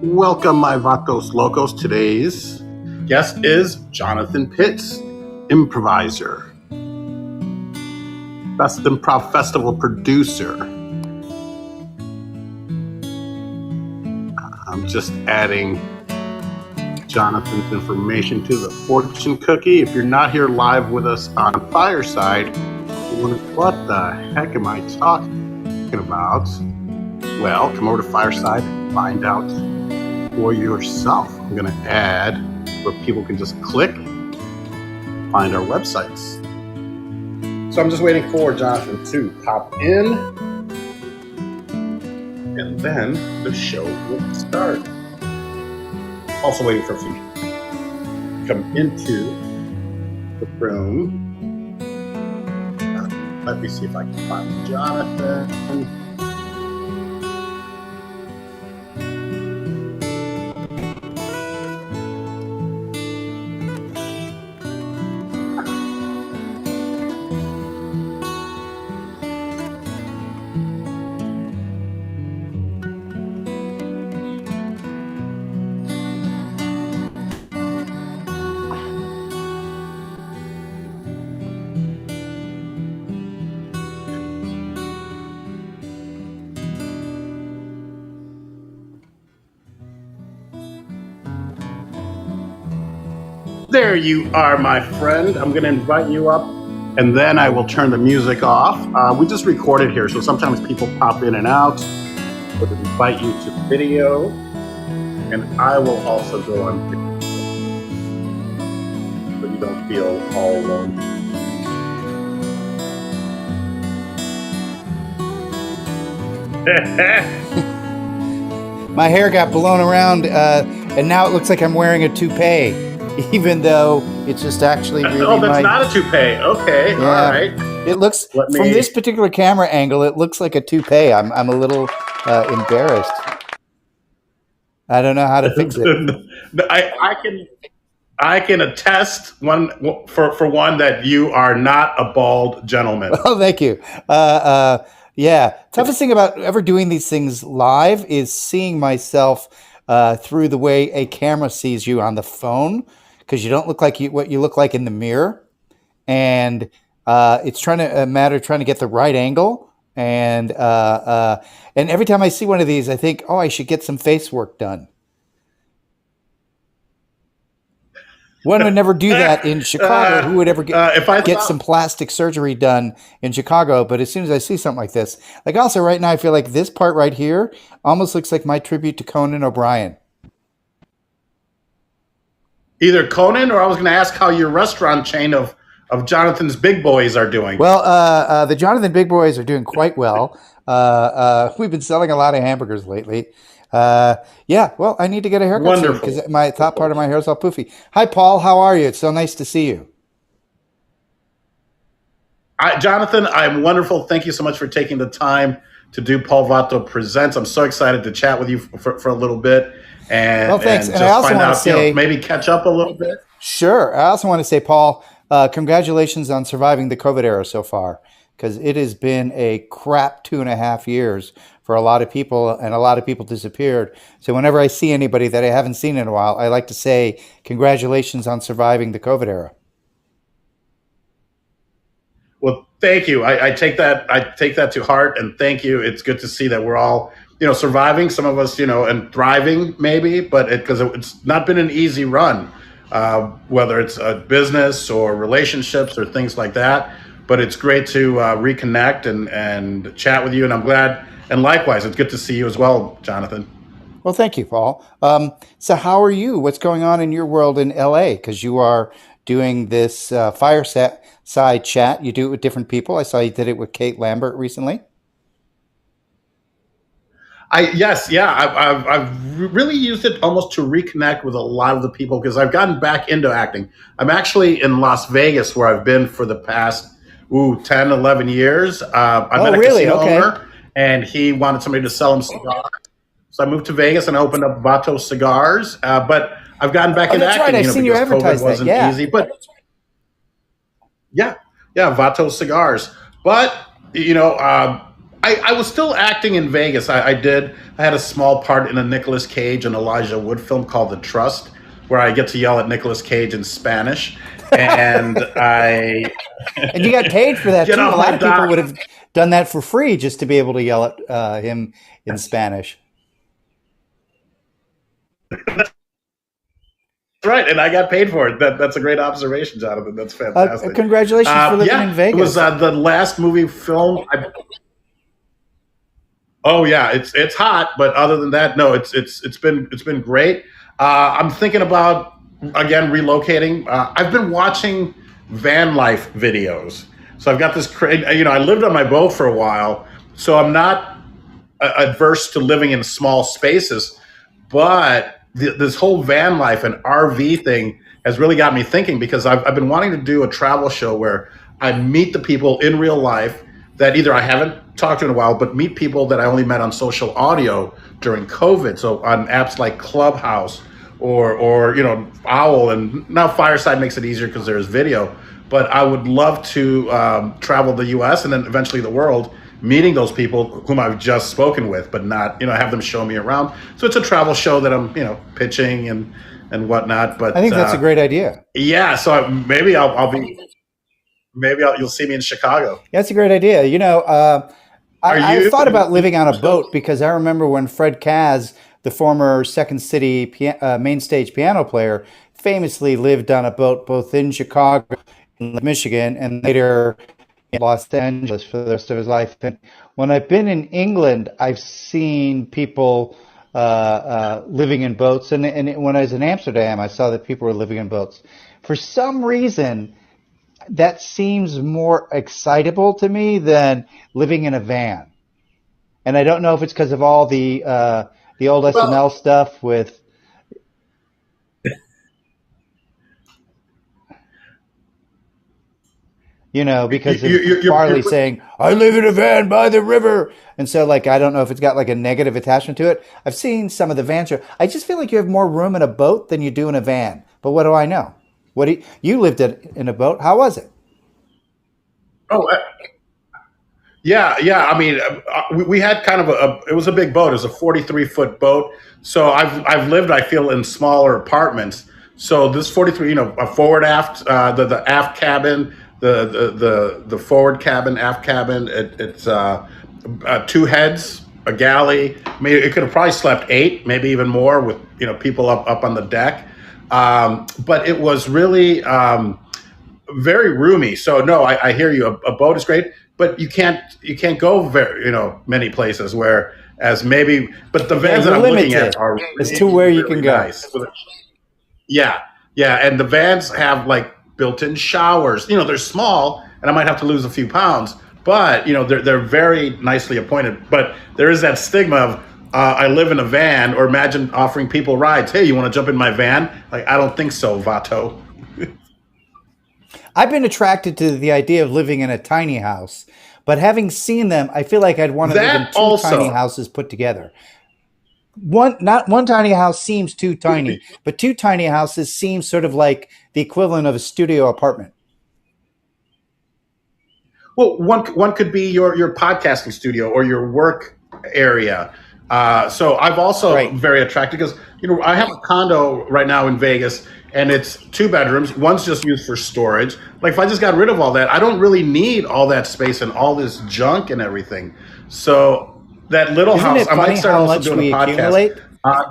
Welcome, my Vatos Locos. Today's guest is Jonathan Pitts, Improvisor, Best Improv Festival producer. I'm just adding Jonathan's information to the fortune cookie. If you're not here live with us on Fireside, you wonder, what the heck am I talking about? Well, come over to Fireside and find out for yourself. I'm going to add where people can just click, find our websites. So I'm just waiting for Jonathan to pop in, and then the show will start. Also waiting for a few to come into the room. Let me see if I can find Jonathan. There you are, my friend. I'm going to invite you up, and then I will turn the music off. We just recorded here, so sometimes people pop in and out. We'll invite you to video, and I will also go on video, so you don't feel all alone. My hair got blown around, and now it looks like I'm wearing a toupee. Even though it's just actually really that's not a toupee. Okay, yeah. All right. It looks, from this particular camera angle, it looks like a toupee. I'm a little embarrassed. I don't know how to fix it. I can attest for one that you are not a bald gentleman. Oh, thank you. Yeah, toughest thing about ever doing these things live is seeing myself through the way a camera sees you on the phone, because you don't look like what you look like in the mirror, and it's trying to get the right angle, and every time I see one of these, I think, oh, I should get some face work done. One would never do that in Chicago. Who would ever get some plastic surgery done in Chicago? But as soon as I see something like this, like also right now, I feel like this part right here almost looks like my tribute to Conan O'Brien. Either Conan, or I was going to ask how your restaurant chain of Jonathan's Big Boys are doing. Well, the Jonathan Big Boys are doing quite well. We've been selling a lot of hamburgers lately. Yeah, well, I need to get a haircut soon because my top part of my hair is all poofy. Hi, Paul. How are you? It's so nice to see you. Jonathan, I'm wonderful. Thank you so much for taking the time to do Paul Vato Presents. I'm so excited to chat with you for a little bit. And, thanks. And just I also find out, say, maybe catch up a little bit. Sure. I also want to say, Paul, congratulations on surviving the COVID era so far, because it has been a crap 2.5 years for a lot of people, and a lot of people disappeared. So whenever I see anybody that I haven't seen in a while, I like to say congratulations on surviving the COVID era. Well, thank you. I take that to heart, and thank you. It's good to see that we're all, surviving. Some of us, and thriving maybe, but because it's not been an easy run, whether it's a business or relationships or things like that. But it's great to reconnect and chat with you, and I'm glad. And likewise, it's good to see you as well, Jonathan. Well, thank you, Paul. So how are you? What's going on in your world in LA? Because you are doing this fireside chat. You do it with different people. I saw you did it with Kate Lambert recently. I've really used it almost to reconnect with a lot of the people, because I've gotten back into acting. I'm actually in Las Vegas, where I've been for the past 10, 11 years. I met a casino owner, and he wanted somebody to sell him cigars. So I moved to Vegas and opened up Vato Cigars. But I've gotten back into acting. Right. I've seen you advertise that. COVID wasn't easy, but yeah, Vato Cigars. But I I was still acting in Vegas. I did. I had a small part in a Nicolas Cage and Elijah Wood film called The Trust, where I get to yell at Nicolas Cage in Spanish, and I And you got paid for that get too. A off lot my of people dock. would have done that for free just to be able to yell at him in Spanish. Right, and I got paid for it. That's a great observation, Jonathan. That's fantastic. Congratulations for living in Yeah, it was Vegas. the last movie film. Oh yeah, it's hot, but other than that, no, it's been great. I'm thinking about again relocating. I've been watching van life videos, so I've got this. I lived on my boat for a while, so I'm not adverse to living in small spaces. But this whole van life and RV thing has really got me thinking because I've been wanting to do a travel show where I meet the people in real life that either I haven't talked to in a while, but meet people that I only met on social audio during COVID. So on apps like Clubhouse or Owwll, and now Fireside makes it easier because there's video. But I would love to travel the U.S. and then eventually the world, meeting those people whom I've just spoken with, but not have them show me around. So it's a travel show that I'm pitching and whatnot. I But think that's a great idea. yeah, so you'll see me in Chicago. That's a great idea. Are I've you? thought about living on a boat because I remember when Fred Kaz, the former Second City main stage piano player, famously lived on a boat both in Chicago and Michigan and later in Los Angeles for the rest of his life. And when I've been in England, I've seen people living in boats. And when I was in Amsterdam, I saw that people were living in boats. For some reason, that seems more excitable to me than living in a van. And I don't know if it's because of all the old Well, SNL stuff with because of you're Farley saying, "I live in a van by the river," and so like I don't know if it's got like a negative attachment to it. I've seen some of the van show. I just feel like you have more room in a boat than you do in a van. But what do I know? You lived in a boat? How was it? oh yeah, yeah. I mean, we had kind of it was a big boat. It was a 43-foot boat. So I've lived, I feel, in smaller apartments. So this 43, a forward aft, the aft cabin, the forward cabin, aft cabin. It's two heads, a galley. I mean, it could have probably slept eight, maybe even more, with people up on the deck. But it was really. Very roomy. So no, I hear you. A boat is great, but you can't go very many places. Where as maybe, but the Yeah, vans that you're I'm looking at limited are as to really where you can really go. nice. Yeah, yeah, and the vans have like built-in showers. They're small, and I might have to lose a few pounds, but they're very nicely appointed. But there is that stigma of I live in a van, or imagine offering people rides. Hey, you want to jump in my van? Like I don't think so, Vato. I've been attracted to the idea of living in a tiny house, but having seen them, I feel like I'd want to live in That two tiny also. houses put together. Not one tiny house seems too tiny, but two tiny houses seem sort of like the equivalent of a studio apartment. Well, one could be your podcasting studio or your work area. So I've also Right. very attracted because I have a condo right now in Vegas, and it's two bedrooms. One's just used for storage. Like if I just got rid of all that, I don't really need all that space and all this junk and everything. So that little Isn't house, it I might funny start how also much doing a we podcast. accumulate? Uh,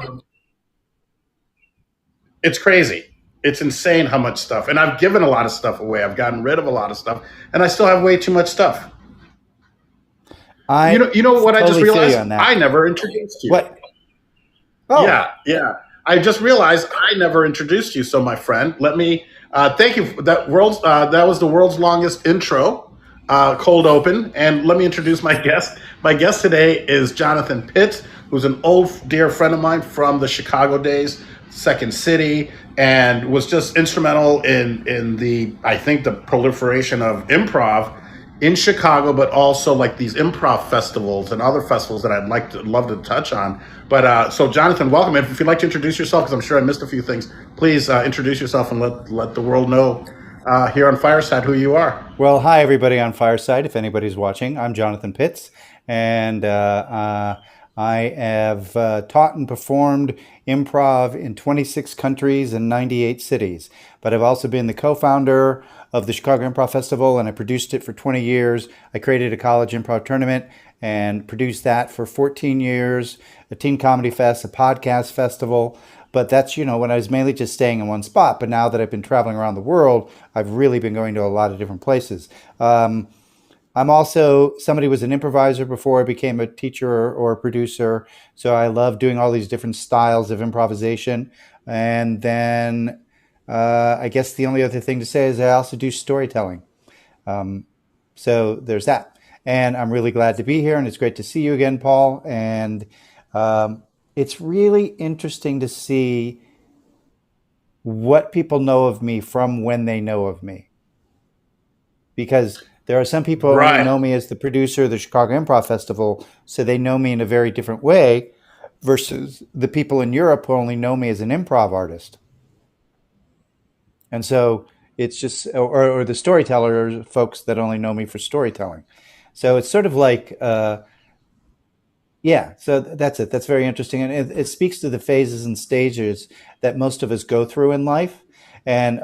it's crazy. It's insane how much stuff. And I've given a lot of stuff away. I've gotten rid of a lot of stuff, and I still have way too much stuff. I You know what I just totally feel you realized? on that. I never introduced you. What? Oh, Yeah, yeah. I just realized I never introduced you. So, my friend, let me thank you. That was the world's longest intro, cold open. And let me introduce my guest. My guest today is Jonathan Pitts, who's an old dear friend of mine from the Chicago days, Second City, and was just instrumental in the I think the proliferation of improv in Chicago, but also like these improv festivals and other festivals that I'd love to touch on. But so, Jonathan, welcome. If you'd like to introduce yourself, because I'm sure I missed a few things, please introduce yourself and let the world know here on Fireside who you are. Well, hi, everybody on Fireside. If anybody's watching, I'm Jonathan Pitts, and I have taught and performed improv in 26 countries and 98 cities. But I've also been the co founder of the Chicago Improv Festival, and I produced it for 20 years. I created a college improv tournament and produced that for 14 years, a teen comedy fest, a podcast festival. But that's, when I was mainly just staying in one spot. But now that I've been traveling around the world, I've really been going to a lot of different places. I'm also somebody who was an improviser before I became a teacher or a producer. So I love doing all these different styles of improvisation. And then I guess the only other thing to say is I also do storytelling. So there's that. And I'm really glad to be here. And it's great to see you again, Paul. And it's really interesting to see what people know of me from when they know of me. Because there are some people who only Right. know me as the producer of the Chicago Improv Festival, so they know me in a very different way versus the people in Europe who only know me as an improv artist. And so it's just, or the storyteller folks that only know me for storytelling. So it's sort of like, yeah, so that's it. That's very interesting. And it speaks to the phases and stages that most of us go through in life. And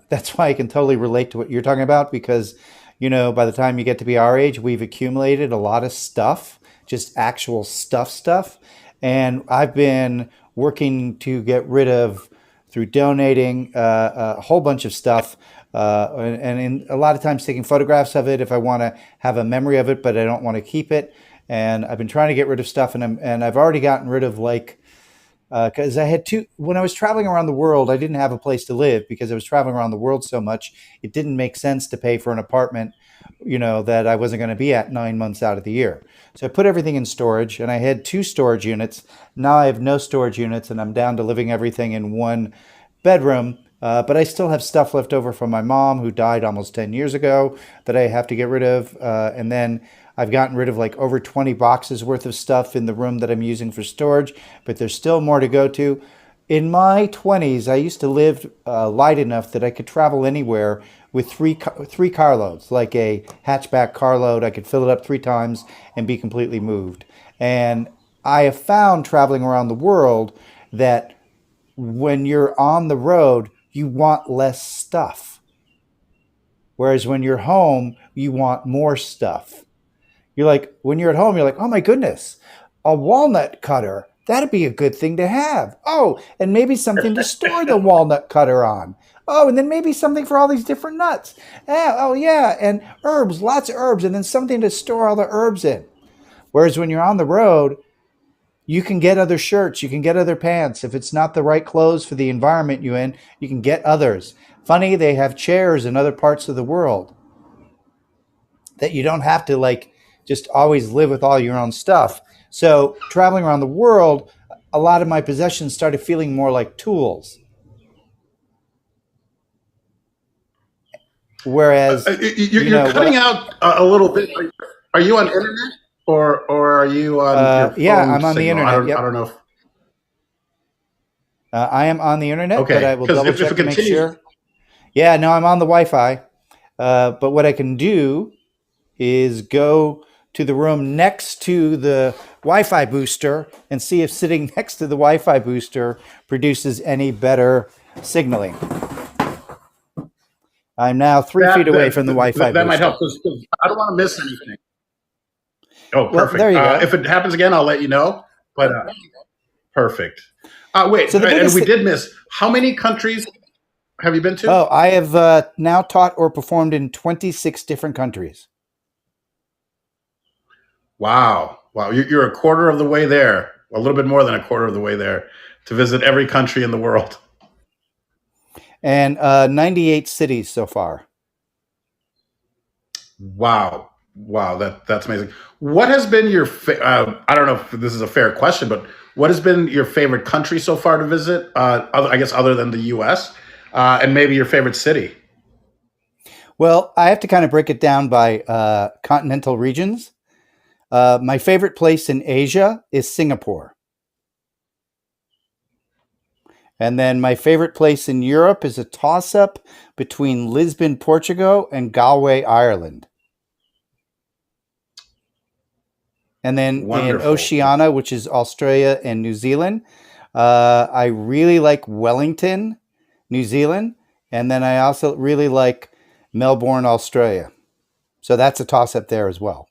that's why I can totally relate to what you're talking about because, by the time you get to be our age, we've accumulated a lot of stuff, just actual stuff. And I've been working to get rid of, through donating, a whole bunch of stuff. And in, a lot of times taking photographs of it if I want to have a memory of it, but I don't want to keep it. And I've been trying to get rid of stuff, and I've already gotten rid of because I had when I was traveling around the world, I didn't have a place to live because I was traveling around the world so much. It didn't make sense to pay for an apartment, that I wasn't going to be at 9 months out of the year. So I put everything in storage, and I had 2 storage units. Now I have no storage units, and I'm down to living everything in one bedroom. But I still have stuff left over from my mom, who died almost 10 years ago, that I have to get rid of. And then I've gotten rid of like over 20 boxes worth of stuff in the room that I'm using for storage, but there's still more to go to. In my 20s, I used to live light enough that I could travel anywhere with three carloads, like a hatchback carload. I could fill it up 3 times and be completely moved. And I have found traveling around the world that when you're on the road, you want less stuff. Whereas when you're home, you want more stuff. You're like, when you're at home, you're like, oh my goodness, a walnut cutter. That'd be a good thing to have. Oh, and maybe something to store the walnut cutter on. Oh, and then maybe something for all these different nuts. Oh, yeah, and herbs, lots of herbs, and then something to store all the herbs in. Whereas when you're on the road, you can get other shirts, you can get other pants. If it's not the right clothes for the environment you're in, you can get others. Funny, they have chairs in other parts of the world that you don't have to just always live with all your own stuff. So traveling around the world, a lot of my possessions started feeling more like tools. Whereas, You're cutting out a little bit. Are you on internet or are you on your yeah, phone I'm on the signal? internet. I Yep. don't know. I am on the internet, but Okay, I will because double if check it to make continues, sure. Yeah, no, I'm on the Wi-Fi. But what I can do is go to the room next to the Wi-Fi booster and see if sitting next to the Wi-Fi booster produces any better signaling. I'm now 3 feet that away from the Wi-Fi that might booster. help. 'Cause I don't want to miss anything. Oh, Well, there perfect. you go. If it happens again, I'll let you know. But perfect. Wait, So the and biggest we thing, did miss. How many countries have you been to? oh, I have now taught or performed in 26 different countries. Wow. Wow. You're a quarter of the way there, a little bit more than a quarter of the way there to visit every country in the world. And 98 cities so far. Wow. Wow. That's amazing. What has been your, I don't know if this is a fair question, but what has been your favorite country so far to visit? I guess other than the US, and maybe your favorite city? Well, I have to kind of break it down by continental regions. My favorite place in Asia is Singapore. And then my favorite place in Europe is a toss up between Lisbon, Portugal, and Galway, Ireland. And then in Wonderful. Oceania, which is Australia and New Zealand, I really like Wellington, New Zealand. And then I also really like Melbourne, Australia. So that's a toss up there as well.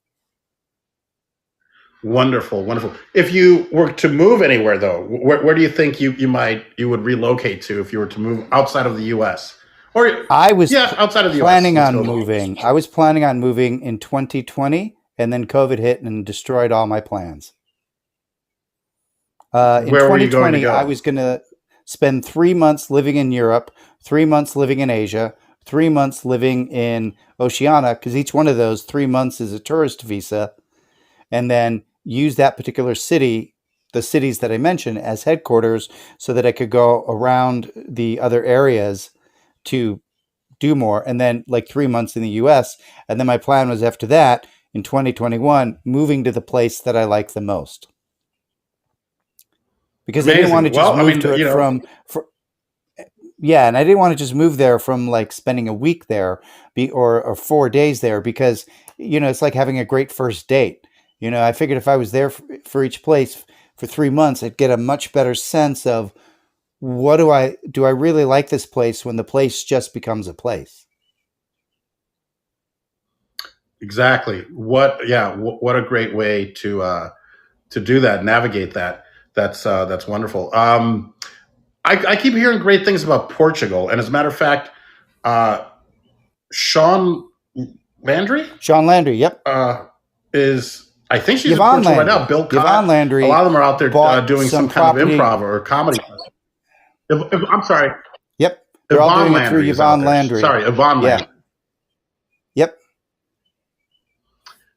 Wonderful, wonderful. If you were to move anywhere, though, where do you think you would relocate to if you were to move outside of the U.S. or I was yeah, outside of the U.S. planning Let's on go. moving. I was planning on moving in 2020, and then COVID hit and destroyed all my plans. In Where were you going to 2020, I go? was going to spend 3 months living in Europe, 3 months living in Asia, 3 months living in Oceania, because each one of those 3 months is a tourist visa, and then use that particular city, the cities that I mentioned, as headquarters so that I could go around the other areas to do more. And then, like 3 months in the US. And then my plan was after that, in 2021, moving to the place that I like the most. Because I didn't want to Amazing. just Well, I move mean, to it yeah, and I didn't want to just move there from like spending a week there or 4 days there because, it's like having a great first date. I figured if I was there for each place for 3 months, I'd get a much better sense of what do I really like this place when the place just becomes a place. exactly. What a great way to do that, navigate that. That's wonderful. I keep hearing great things about Portugal, and as a matter of fact, uh, Sean Landry Sean Landry, yep. is I think she's in Yvonne Portugal right now. Landry. Bill Yvonne Cott, a Landry lot of them are out there bought doing some some kind of property. improv or comedy. I'm sorry, Yep. They're all Yvonne doing it through Landry is out Yvonne there. Landry. Sorry, Yvonne Yeah. Landry. Yep.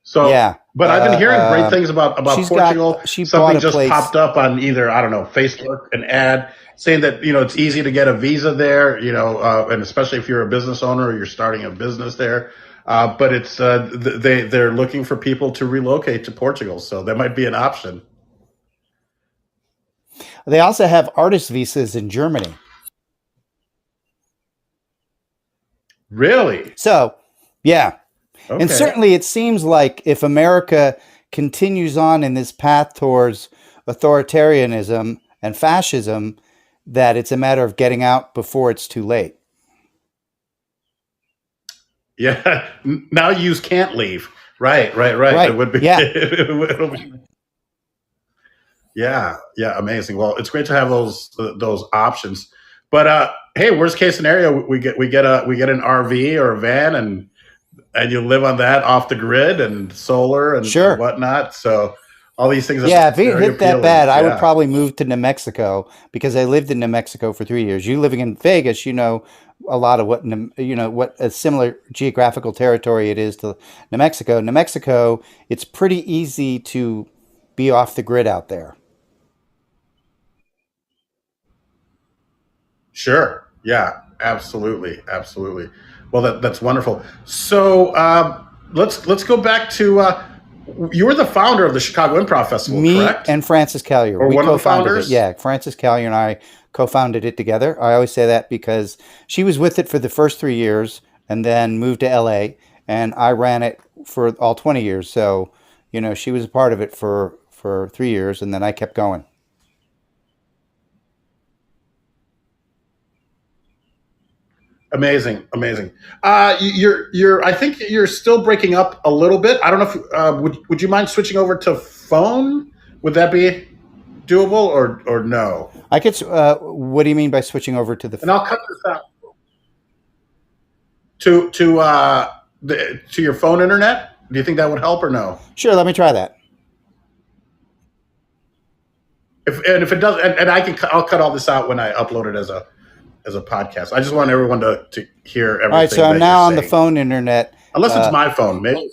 So, Yeah. but I've been hearing great things about Portugal. She bought Something a just place. popped up on either, I don't know, Facebook, an ad saying that, it's easy to get a visa there, and especially if you're a business owner or you're starting a business there. But it's, they're looking for people to relocate to Portugal. So that might be an option. They also have artist visas in Germany. Really? So, yeah. And Okay. certainly it seems like if America continues on in this path towards authoritarianism and fascism, that it's a matter of getting out before it's too late. Yeah. Now you can't leave. Right, right, right. It Right. would be, Yeah. it'll be yeah, yeah, amazing. Well, it's great to have those options. But hey, worst case scenario, we get an RV or a van, and you live on that off the grid and solar and Sure. whatnot. So all these things are Yeah, if it very hit that appealing. bad, I would Yeah, probably move to New Mexico because I lived in New Mexico for 3 years. You living in Vegas, a lot of what a similar geographical territory it is to New Mexico. New Mexico, it's pretty easy to be off the grid out there. sure. Yeah, absolutely, absolutely. Well, that's wonderful. So let's go back to you were the founder of the Chicago Improv Festival, Me correct? and Francis Callier, Or we one of the co-founded it. founders? Yeah, Francis Callier and I co-founded it together. I always say that because she was with it for the first 3 years and then moved to LA, and I ran it for all 20 years. So, she was a part of it for 3 years, and then I kept going. Amazing, amazing. You're. I think you're still breaking up a little bit. I don't know if would you mind switching over to phone? Would that be doable or no? I could. What do you mean by switching over to And I'll cut this out to your phone internet. Do you think that would help or no? Sure, let me try that. If it does, and I'll cut all this out when I upload it as a podcast. I just want everyone to hear All right, everything so I'm that you're now on the saying. phone internet. Unless it's Uh, my phone, maybe.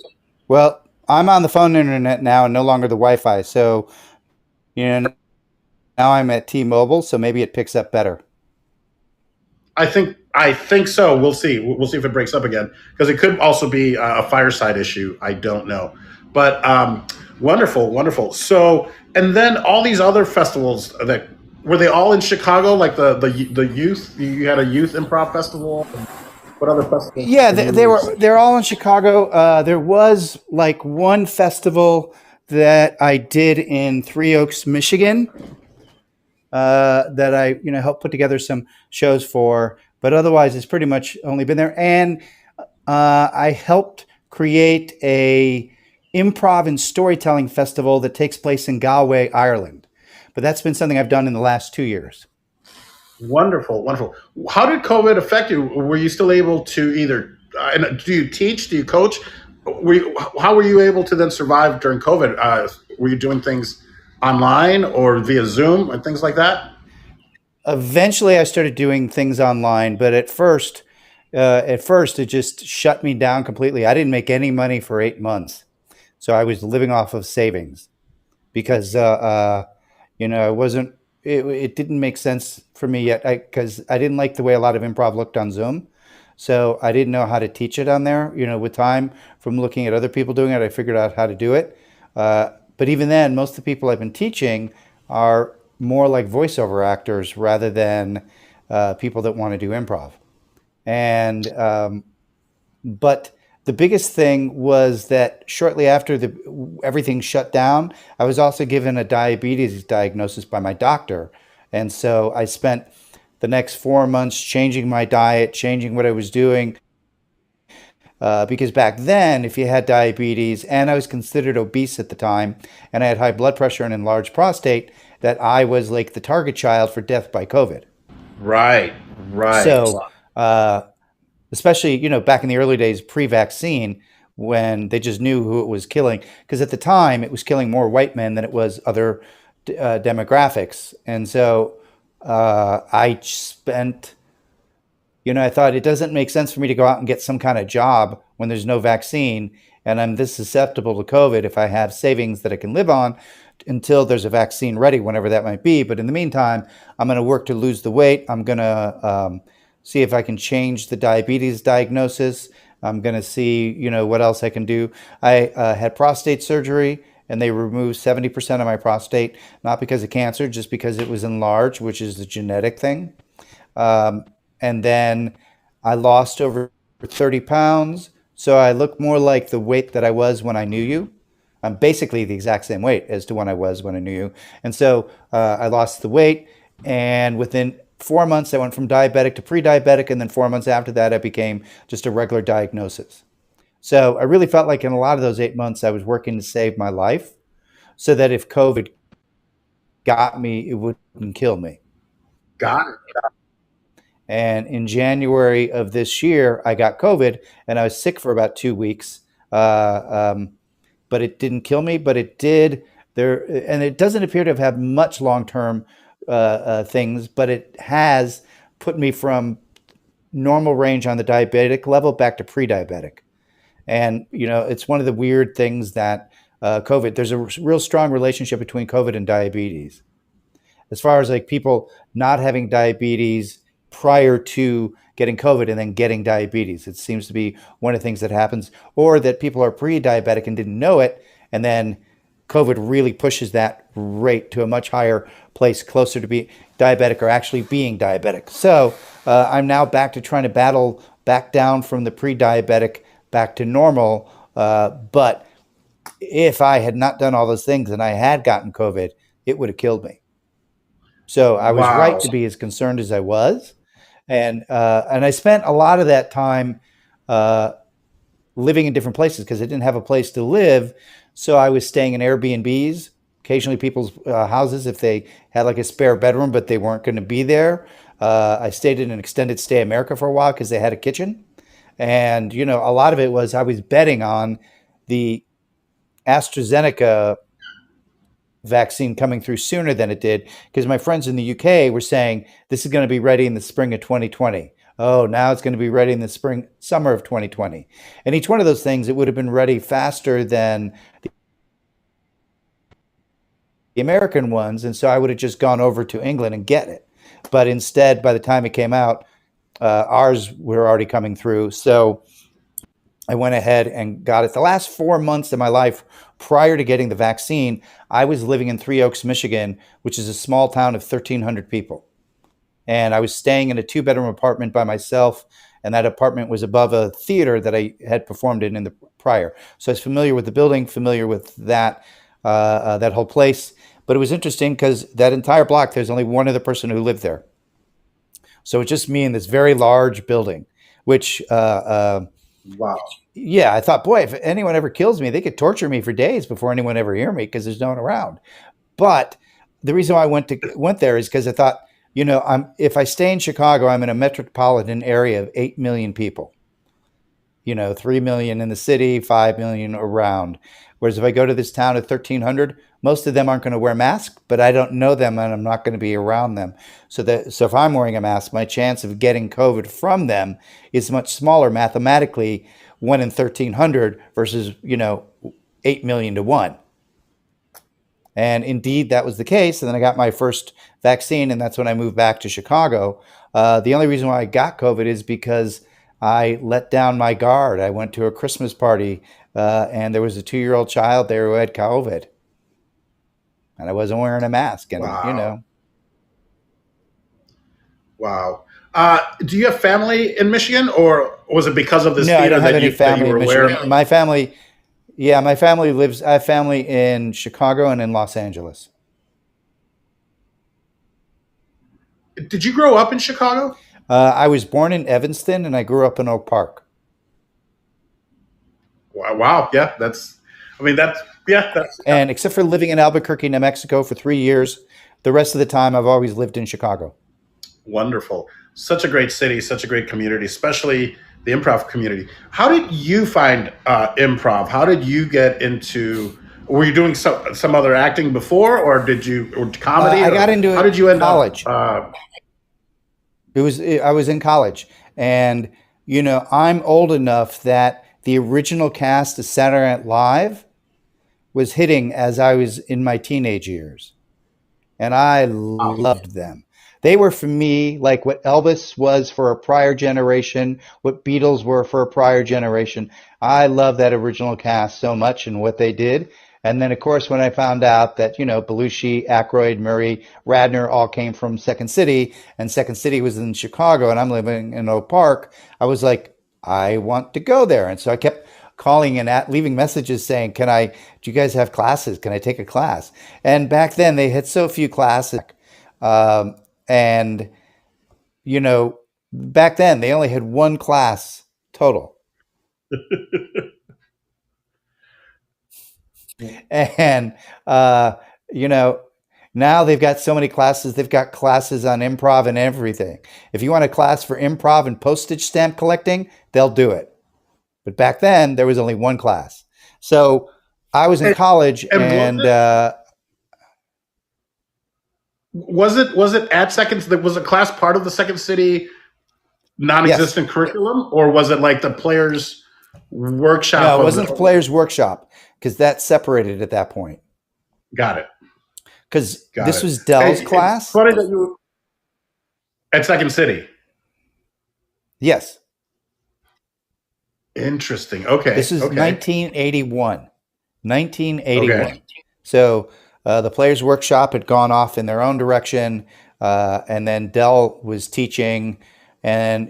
well, I'm on the phone internet now, and no longer the Wi-Fi. So, now I'm at T-Mobile, so maybe it picks up better. I think so. We'll see. We'll see if it breaks up again because it could also be a fireside issue. I don't know, but wonderful, wonderful. So, and then all these other festivals that were they all in Chicago? Like the youth? You had a youth improv festival. What other festivals Yeah, did they you? were. They're all in Chicago. There was like one festival that I did in Three Oaks, Michigan, that I helped put together some shows for. But otherwise, it's pretty much only been there. And I helped create a improv and storytelling festival that takes place in Galway, Ireland. But that's been something I've done in the last 2 years. Wonderful, wonderful. How did COVID affect you? Were you still able to either? And do you teach? Do you coach? How were you able to then survive during COVID? Were you doing things online or via Zoom and things like that? Eventually, I started doing things online, but at first, it just shut me down completely. I didn't make any money for 8 months, so I was living off of savings because it wasn't. It didn't make sense for me yet because I didn't like the way a lot of improv looked on Zoom. So I didn't know how to teach it on there. With time from looking at other people doing it, I figured out how to do it. But even then, most of the people I've been teaching are more like voiceover actors rather than people that want to do improv. And but the biggest thing was that shortly after everything shut down, I was also given a diabetes diagnosis by my doctor, and so I spent the next 4 months changing my diet, changing what I was doing. Because back then, if you had diabetes, and I was considered obese at the time, and I had high blood pressure and enlarged prostate, that I was like the target child for death by COVID. Right, right. So, uh, especially back in the early days pre-vaccine, when they just knew who it was killing, because at the time it was killing more white men than it was other demographics, and so I spent. I thought it doesn't make sense for me to go out and get some kind of job when there's no vaccine, and I'm this susceptible to COVID if I have savings that I can live on until there's a vaccine ready, whenever that might be. But in the meantime, I'm going to work to lose the weight. I'm going to see if I can change the diabetes diagnosis. I'm going to see, what else I can do. I had prostate surgery, and they removed 70% of my prostate, not because of cancer, just because it was enlarged, which is a genetic thing. Um, and then I lost over 30 pounds. So I look more like the weight that I was when I knew you. I'm basically the exact same weight as to when I was when I knew you. And so I lost the weight. And within 4 months, I went from diabetic to pre diabetic. And then 4 months after that, I became just a regular diagnosis. So I really felt like in a lot of those 8 months, I was working to save my life so that if COVID got me, it wouldn't kill me. Got it. And in January of this year, I got COVID and I was sick for about 2 weeks. Uh, um, but it didn't kill me, but it did there. And it doesn't appear to have had much long term things, but it has put me from normal range on the diabetic level back to pre diabetic. And, it's one of the weird things that COVID, there's a real strong relationship between COVID and diabetes as far as like people not having diabetes prior to getting COVID and then getting diabetes. It seems to be one of the things that happens, or that people are pre diabetic and didn't know it. And then COVID really pushes that rate to a much higher place, closer to be diabetic or actually being diabetic. So I'm now back to trying to battle back down from the pre diabetic back to normal. But if I had not done all those things and I had gotten COVID, it would have killed me. So I was right Wow. to be as concerned as I was, and I spent a lot of that time uh, living in different places because I didn't have a place to live. So I was staying in Airbnbs, occasionally people's houses if they had like a spare bedroom, but they weren't going to be there. I stayed in an extended stay America for a while because they had a kitchen, and a lot of it was I was betting on the AstraZeneca vaccine coming through sooner than it did because my friends in the UK were saying this is going to be ready in the spring of 2020. Oh, now it's going to be ready in the summer of 2020. And each one of those things, it would have been ready faster than the American ones. And so I would have just gone over to England and get it. But instead, by the time it came out, ours were already coming through. So I went ahead and got it. The last 4 months of my life prior to getting the vaccine, I was living in Three Oaks, Michigan, which is a small town of 1,300 people. And I was staying in a two-bedroom apartment by myself, and that apartment was above a theater that I had performed in the prior. So I was familiar with the building, familiar with that whole place. But it was interesting because that entire block, there's only one other person who lived there. So it's just me in this very large building, which Wow. yeah, I thought, boy, if anyone ever kills me, they could torture me for days before anyone ever hear me because there's no one around. But the reason why I went there is because I thought, I'm if I stay in Chicago, I'm in a metropolitan area of 8 million people. 3 million in the city, 5 million around. Whereas if I go to this town of 1,300, most of them aren't going to wear masks, but I don't know them and I'm not going to be around them. So if I'm wearing a mask, my chance of getting COVID from them is much smaller mathematically, 1 in 1,300 versus 8 million to one. And indeed, that was the case. And then I got my first vaccine, and that's when I moved back to Chicago. The only reason why I got COVID is because I let down my guard. I went to a Christmas party, and there was a 2-year-old child there who had COVID, and I wasn't wearing a mask. And, Wow. Wow. Do you have family in Michigan, or was it because of this no, I theater don't have any that you family were in aware Michigan. of? My family lives, I have family in Chicago and in Los Angeles. Did you grow up in Chicago? I was born in Evanston and I grew up in Oak Park. Wow. Wow. Yeah. I mean, that's, yeah, that's And except for living in Albuquerque, New Mexico for 3 years, the rest of the time I've always lived in Chicago. wonderful. Such a great city, such a great community, especially the improv community. How did you find improv? How did you get into? Were you doing some other acting before, or or comedy, I or got into how it did you in end up? college. I was in college, and I'm old enough that the original cast of Saturday Night Live was hitting as I was in my teenage years, and I loved them. They were for me like what Elvis was for a prior generation, what Beatles were for a prior generation. I love that original cast so much and what they did. And then, of course, when I found out that, Belushi, Aykroyd, Murray, Radner all came from Second City, and Second City was in Chicago, and I'm living in Oak Park, I was like, I want to go there. And so I kept calling and leaving messages saying, do you guys have classes? Can I take a class? And back then they had so few classes. Um, and, you know, back then they only had one class total. And, uh, you know, now they've got so many classes. They've got classes on improv and everything. If you want a class for improv and postage stamp collecting, they'll do it. But back then, there was only one class. So I was in And, college, and and was it at Second? Was the class part of the Second City yes, non-existent curriculum, or was it like the players' workshop no, it of the? wasn't the players' workshop because that separated at that point. Got it. Because Got this it. was Dell's It's class. funny that you at Second City. Yes, Interesting. this Okay. is Okay. 1981. Okay. 1981. So the Players Workshop had gone off in their own direction, and then Dell was teaching. And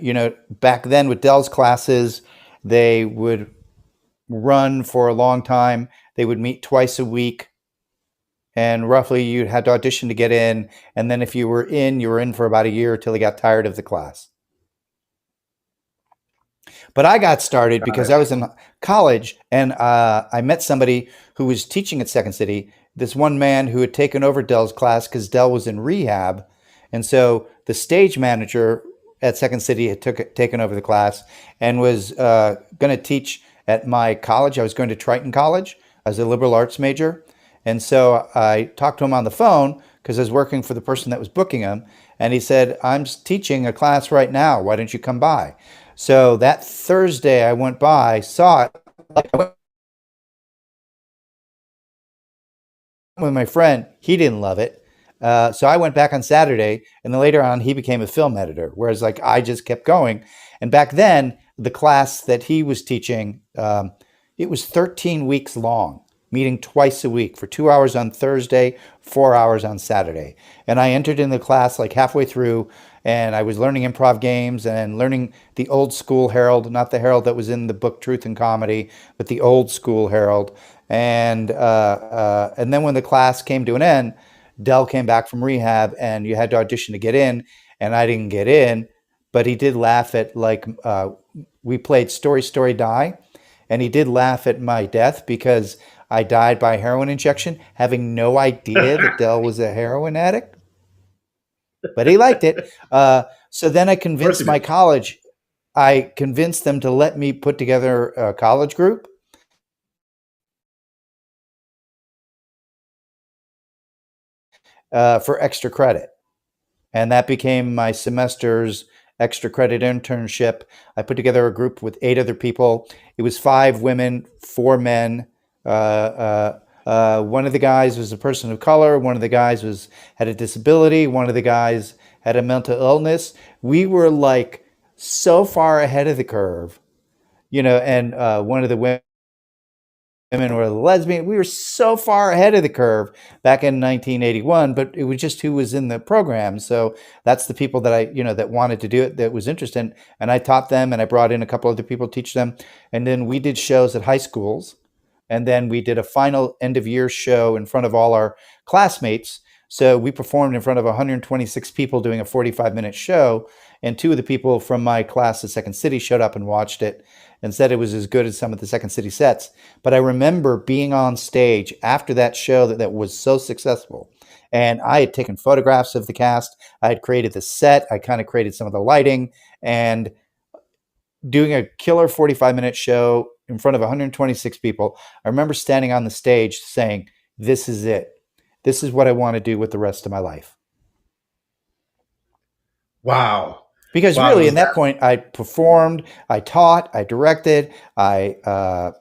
back then with Dell's classes, they would run for a long time. They would meet twice a week, and roughly you had to audition to get in. And then if you were in for about a year till they got tired of the class. But I got started Got because it. I was in college, and I met somebody who was teaching at Second City. This one man who had taken over Dell's class because Dell was in rehab, and so the stage manager at Second City had taken over the class and was going to teach at my college. I was going to Triton College as a liberal arts major, and so I talked to him on the phone because I was working for the person that was booking him, and he said, "I'm teaching a class right now. Why don't you come by?" So that Thursday, I went by, saw it. I went with my friend. He didn't love it. So I went back on Saturday, and then later on, he became a film editor. Whereas, like, I just kept going. And back then, the class that he was teaching, it was 13 weeks long. meeting twice a week for 2 hours on Thursday, 4 hours on Saturday. And I entered in the class like halfway through, and I was learning improv games and learning the old school Herald, not the Herald that was in the book Truth and Comedy, but the old school Herald. And then when the class came to an end, Dell came back from rehab, and you had to audition to get in, and I didn't get in, but he did laugh at we played Story Story Die, and he did laugh at my death because I died by heroin injection, having no idea that Dell was a heroin addict. But he liked it. So then Of course he did. I convinced them to let me put together a college group. For extra credit. And that became my semester's extra credit internship. I put together a group with 8 other people. It was 5 women, 4 men. One of the guys was a person of color. One of the guys had a disability. One of the guys had a mental illness. We were like so far ahead of the curve, and one of the women or the lesbian. We were so far ahead of the curve back in 1981, but it was just who was in the program. So that's the people that that wanted to do it, that was interested. And I taught them, and I brought in a couple other people to teach them. And then we did shows at high schools. And then we did a final end of year show in front of all our classmates. So we performed in front of 126 people doing a 45-minute show. And 2 of the people from my class at Second City showed up and watched it and said it was as good as some of the Second City sets. But I remember being on stage after that show that was so successful. And I had taken photographs of the cast. I had created the set. I kind of created some of the lighting, and doing a killer 45-minute show in front of 126 people. I remember standing on the stage saying, "This is it. This is what I want to do with the rest of my life." Wow. Because Wow. really, in that point, I performed, I taught, I directed, I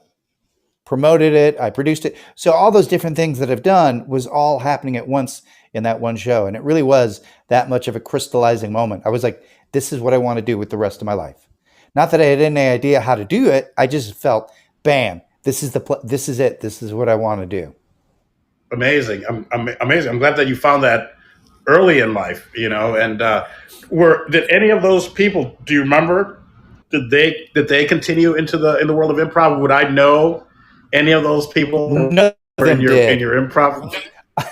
promoted it, I produced it. So all those different things that I've done was all happening at once in that one show. And it really was that much of a crystallizing moment. I was like, this is what I want to do with the rest of my life. Not that I had any idea how to do it. I just felt, bam, this is it. This is what I want to do. Amazing. I'm amazing. I'm glad that you found that early in life, and did any of those people, do you remember, did they continue in the world of improv? Would I know any of those people None of them in did. your improv?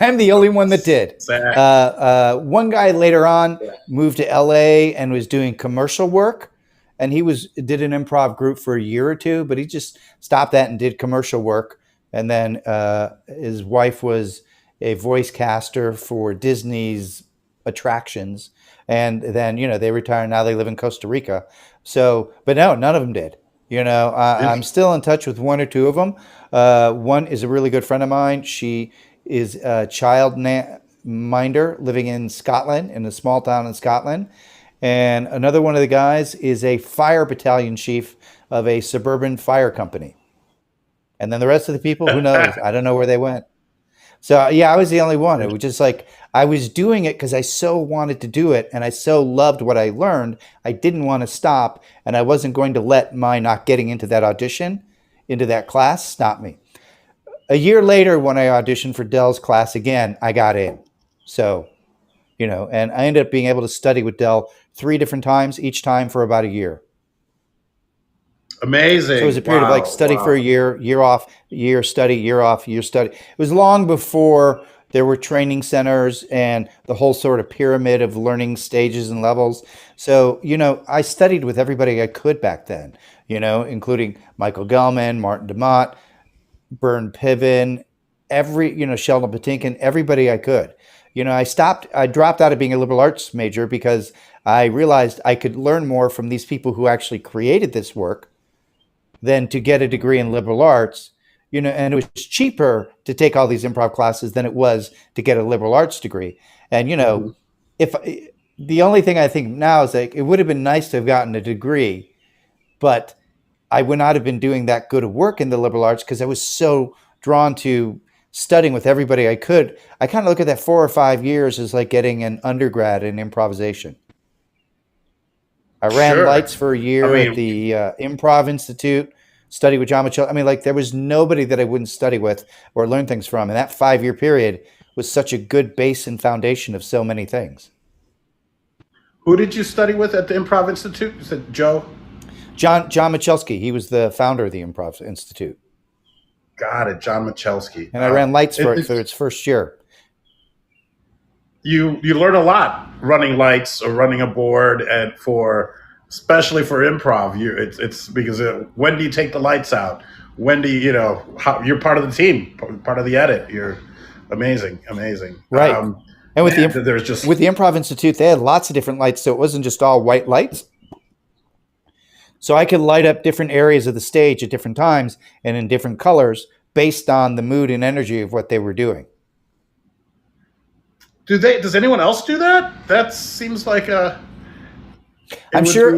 I'm the only one that did. Sad. One guy later on moved to LA and was doing commercial work, and he did an improv group for a year or 2, but he just stopped that and did commercial work. And then his wife was a voice caster for Disney's attractions, and then they retired. Now they live in Costa Rica. So, but no, none of them did. I'm still in touch with 1 or 2 of them. One is a really good friend of mine. She is a child minder living in Scotland, in a small town in Scotland. And another one of the guys is a fire battalion chief of a suburban fire company. And then the rest of the people, who knows? I don't know where they went. So yeah, I was the only one. It was just like I was doing it because I so wanted to do it, and I so loved what I learned. I didn't want to stop, and I wasn't going to let my not getting into that audition, into that class, stop me. A year later, when I auditioned for Dell's class again, I got in. So, and I ended up being able to study with Dell 3 different times, each time for about a year. Amazing. So it was a period of like study for a year off, year study, year off, year study. It was long before there were training centers and the whole sort of pyramid of learning stages and levels. So, I studied with everybody I could back then, including Michael Gelman, Martin DeMott, Bern Piven, Sheldon Patinkin, everybody I could. I dropped out of being a liberal arts major because I realized I could learn more from these people who actually created this work than to get a degree in liberal arts, and it was cheaper to take all these improv classes than it was to get a liberal arts degree. And, if the only thing I think now is like, it would have been nice to have gotten a degree, but I would not have been doing that good of work in the liberal arts because I was so drawn to studying with everybody I could. I kind of look at that 4 or 5 years as like getting an undergrad in improvisation. I ran lights for a year at the Improv Institute, study with John Mitchell. I mean, like there was nobody that I wouldn't study with or learn things from. And that 5 year period was such a good base and foundation of so many things. Who did you study with at the Improv Institute? Is it Joe? John Michalski, he was the founder of the Improv Institute. Got it, John Michalski. And I ran lights for its first year. You learn a lot running lights or running a board, and especially for improv, it's because when do you take the lights out? When do how you're part of the team, part of the edit? You're amazing. Right. And with with the Improv Institute, they had lots of different lights, so it wasn't just all white lights. So I could light up different areas of the stage at different times and in different colors based on the mood and energy of what they were doing. Does anyone else do that? That seems like I'm sure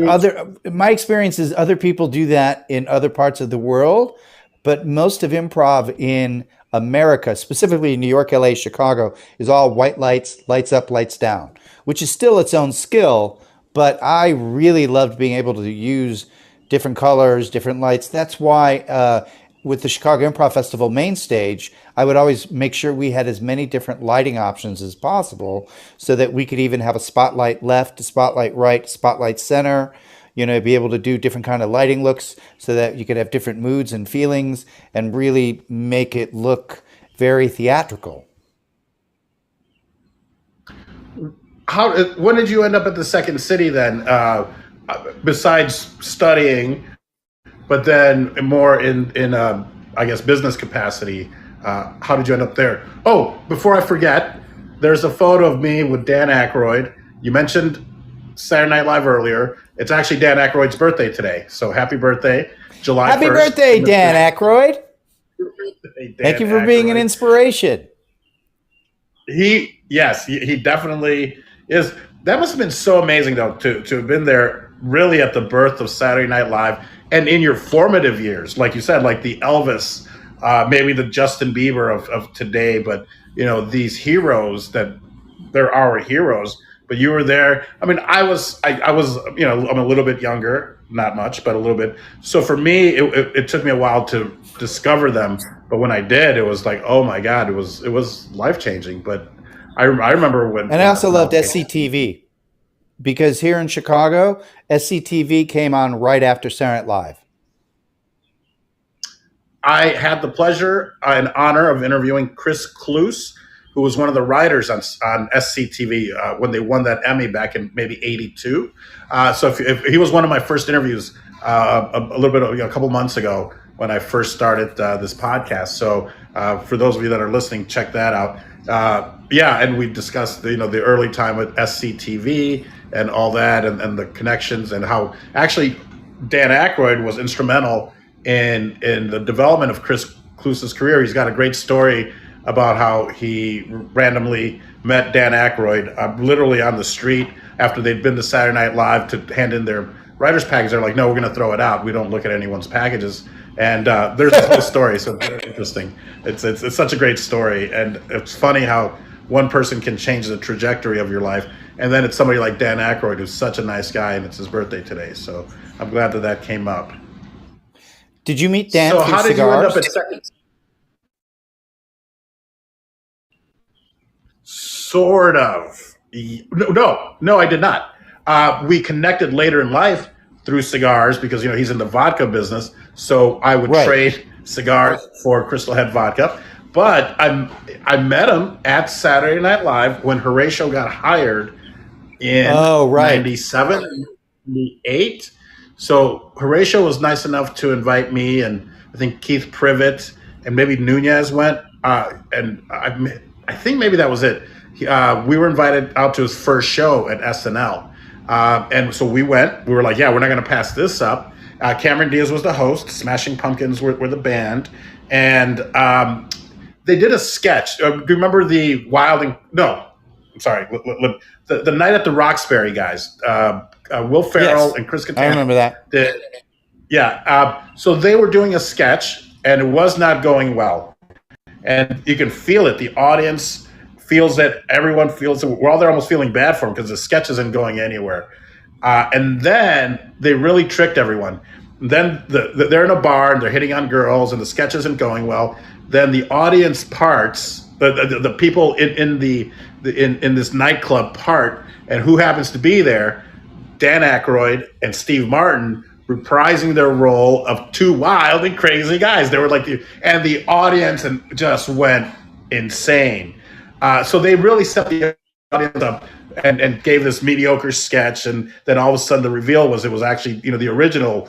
my experience is other people do that in other parts of the world, but most of improv in America, specifically in New York, LA, Chicago, is all white lights, lights up, lights down, which is still its own skill. But I really loved being able to use different colors, different lights. That's why with the Chicago Improv Festival main stage, I would always make sure we had as many different lighting options as possible so that we could even have a spotlight left, a spotlight right, a spotlight center, be able to do different kind of lighting looks so that you could have different moods and feelings and really make it look very theatrical. When did you end up at the Second City then? Besides studying, but then more in I guess business capacity. How did you end up there? Oh, before I forget, there's a photo of me with Dan Aykroyd. You mentioned Saturday Night Live earlier. It's actually Dan Aykroyd's birthday today. So happy birthday, July 1st. Happy birthday, Dan Aykroyd. Thank you for being an inspiration. He definitely is. That must have been so amazing, though, to have been there really at the birth of Saturday Night Live and in your formative years, like you said, like the Elvis, maybe the Justin Bieber of today, but these heroes that they're our heroes. But you were there. I mean, I was I'm a little bit younger, not much, but a little bit. So for me, it took me a while to discover them. But when I did, it was like, oh my God, it was life changing. But I remember when. And I also loved SCTV because here in Chicago, SCTV came on right after Saturday Night Live. I had the pleasure and honor of interviewing Chris Kloos, who was one of the writers on SCTV when they won that Emmy back in maybe '82. So if he was one of my first interviews a couple months ago when I first started this podcast. So for those of you that are listening, check that out. And we discussed the early time with SCTV and all that, and the connections, and how actually Dan Aykroyd was instrumental in the development of Chris Kloos's career. He's got a great story about how he randomly met Dan Aykroyd literally on the street after they'd been to Saturday Night Live to hand in their writer's package. They're like, no, we're going to throw it out. We don't look at anyone's packages. And there's this whole story. So it's very interesting. It's such a great story. And it's funny how one person can change the trajectory of your life. And then it's somebody like Dan Aykroyd, who's such a nice guy, and it's his birthday today. So I'm glad that came up. Did you meet Dan through cigars? Did you end up at second? Sort of. No, I did not. We connected later in life through cigars because he's in the vodka business. So I would trade cigars for Crystal Head vodka. But I met him at Saturday Night Live when Horatio got hired in 97, 98. So Horatio was nice enough to invite me, and I think Keith Privet and maybe Nunez went. And I think maybe that was it. We were invited out to his first show at SNL. And so we went. We were like, yeah, we're not going to pass this up. Cameron Diaz was the host. Smashing Pumpkins were the band. And they did a sketch. Do you remember the the Night at the Roxbury guys? Will Ferrell and Chris Kattan. I remember that. So they were doing a sketch, and it was not going well. And you can feel it. The audience feels it. Everyone feels it. We're all there almost feeling bad for him because the sketch isn't going anywhere. And then they really tricked everyone. Then they're in a bar and they're hitting on girls and the sketch isn't going well. Then the audience parts, the people in this nightclub part, and who happens to be there? Dan Aykroyd and Steve Martin reprising their role of two wild and crazy guys. They were like and the audience and just went insane. So they really set the audience up and gave this mediocre sketch, and then all of a sudden the reveal was it was actually the original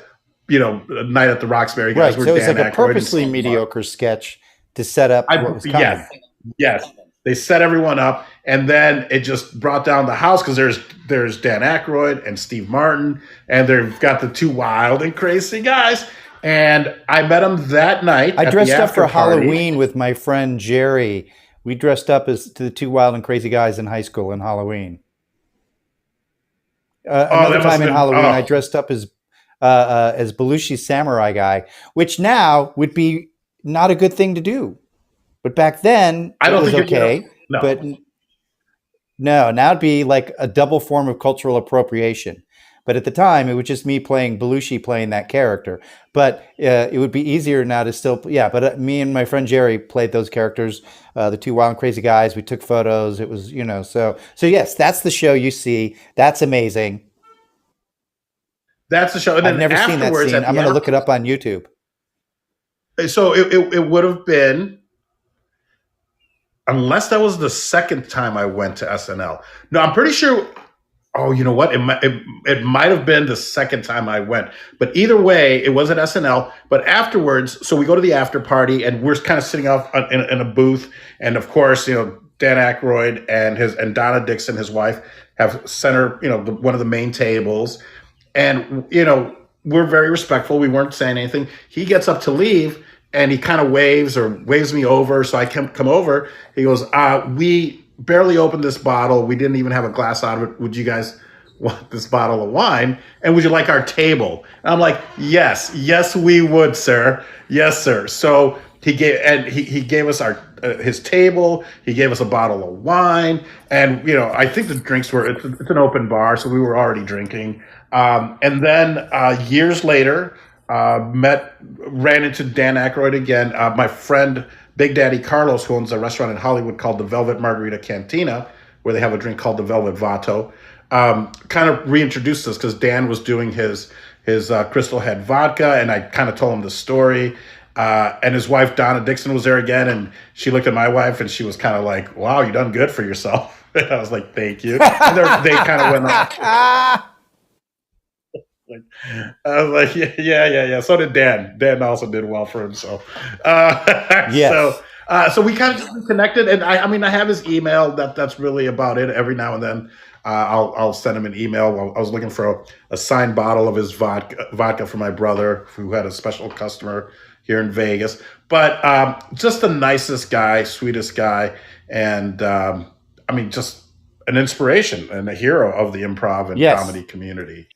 Night at the Roxbury guys Right. were So it's Dan like a Aykroyd purposely mediocre sketch to set up what was coming. Yes, yes. They set everyone up, and then it just brought down the house because there's Dan Aykroyd and Steve Martin, and they've got the two wild and crazy guys. And I met them that night. I at dressed the up for after party. Halloween with my friend Jerry. We dressed up as to the two wild and crazy guys in high school in Halloween. Another time in Halloween, I dressed up as Belushi's samurai guy, which now would be not a good thing to do. But back then, I don't it was think okay. No. But no, now it'd be like a double form of cultural appropriation. But at the time, it was just me playing Belushi playing that character. But it would be easier now to still, yeah. But me and my friend Jerry played those characters, the two wild and crazy guys. We took photos. It was, so yes, that's the show you see. That's amazing. That's the show. And I've never seen that scene. I'm going to look it up on YouTube. So it would have been, unless that was the second time I went to SNL. No, I'm pretty sure. Oh, you know what? It might have been the second time I went. But either way, it was at SNL. But afterwards, so we go to the after party, and we're kind of sitting off in a booth. And of course, Dan Aykroyd and Donna Dixon, his wife, have center, one of the main tables. And, we're very respectful. We weren't saying anything. He gets up to leave, and he kind of waves me over. So I come over. He goes, we barely opened this bottle. We didn't even have a glass out of it. Would you guys want this bottle of wine? And would you like our table? And I'm like, yes, we would, sir. Yes, sir. So he gave us his table. He gave us a bottle of wine, and I think the drinks were. It's an open bar, so we were already drinking. And then years later, ran into Dan Aykroyd again. My friend Big Daddy Carlos, who owns a restaurant in Hollywood called the Velvet Margarita Cantina, where they have a drink called the Velvet Vato, kind of reintroduced us because Dan was doing his Crystal Head vodka, and I kind of told him the story. And his wife Donna Dixon was there again, and she looked at my wife, and she was kind of like, "Wow, you done good for yourself." And I was like, "Thank you." And they kind of went on. I was like, yeah. So did Dan. Dan also did well for himself. Yes. So we kind of just connected, and I have his email. That's really about it. Every now and then, I'll send him an email. I was looking for a signed bottle of his vodka for my brother, who had a special customer here in Vegas. But just the nicest guy, sweetest guy, and just an inspiration and a hero of the improv and comedy community.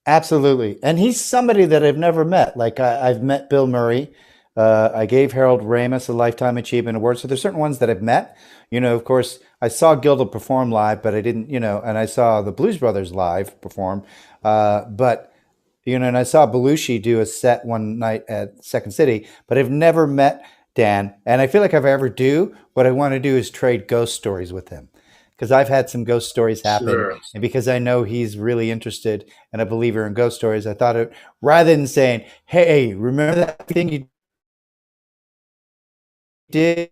Absolutely. And he's somebody that I've never met. Like I've met Bill Murray. I gave Harold Ramis a Lifetime Achievement Award. So there's certain ones that I've met. Of course, I saw Gilda perform live, but I didn't, and I saw the Blues Brothers live perform. But and I saw Belushi do a set one night at Second City, but I've never met Dan. And I feel like if I ever do, what I want to do is trade ghost stories with him. Because I've had some ghost stories happen, sure. And because I know he's really interested and a believer in ghost stories, I thought rather than saying, "Hey, remember that thing you did?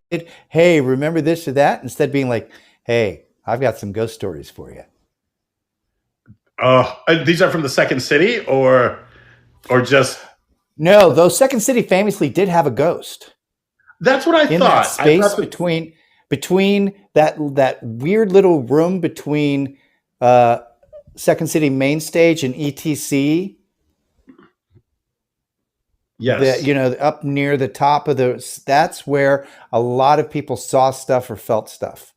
Hey, remember this or that?" Instead being like, "Hey, I've got some ghost stories for you." These are from the Second City, or just no? Those Second City famously did have a ghost. That's what I in thought. That space between that weird little room between Second City main stage and ETC. Yes. Up near the top of that's where a lot of people saw stuff or felt stuff.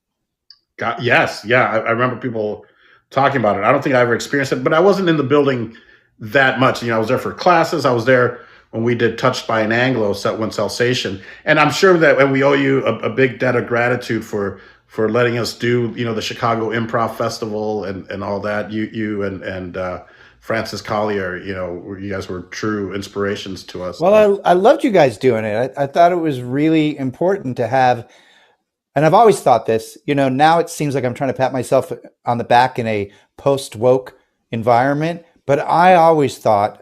Yes. Yeah. I remember people talking about it. I don't think I ever experienced it, but I wasn't in the building that much. I was there for classes. I was there when we did Touched by an Anglo, when Salsation. And I'm sure that we owe you a big debt of gratitude for letting us do, the Chicago Improv Festival and all that. You and Francis Collier, you guys were true inspirations to us. Well, I loved you guys doing it. I thought it was really important to have, and I've always thought this, now it seems like I'm trying to pat myself on the back in a post woke environment. But I always thought,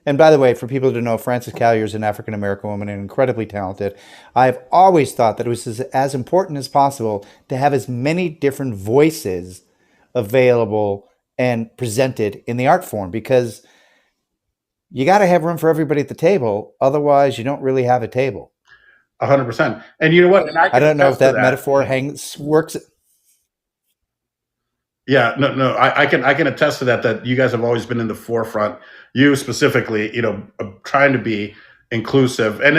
and by the way, for people to know, Frances Callier is an African American woman and incredibly talented. I've always thought that it was as important as possible to have as many different voices available and presented in the art form because you got to have room for everybody at the table. Otherwise, you don't really have a table. 100%. And you know what? And I I can don't know if attest to that that. metaphor works. Yeah, no, I can attest to that. That you guys have always been in the forefront. You specifically, of trying to be inclusive, and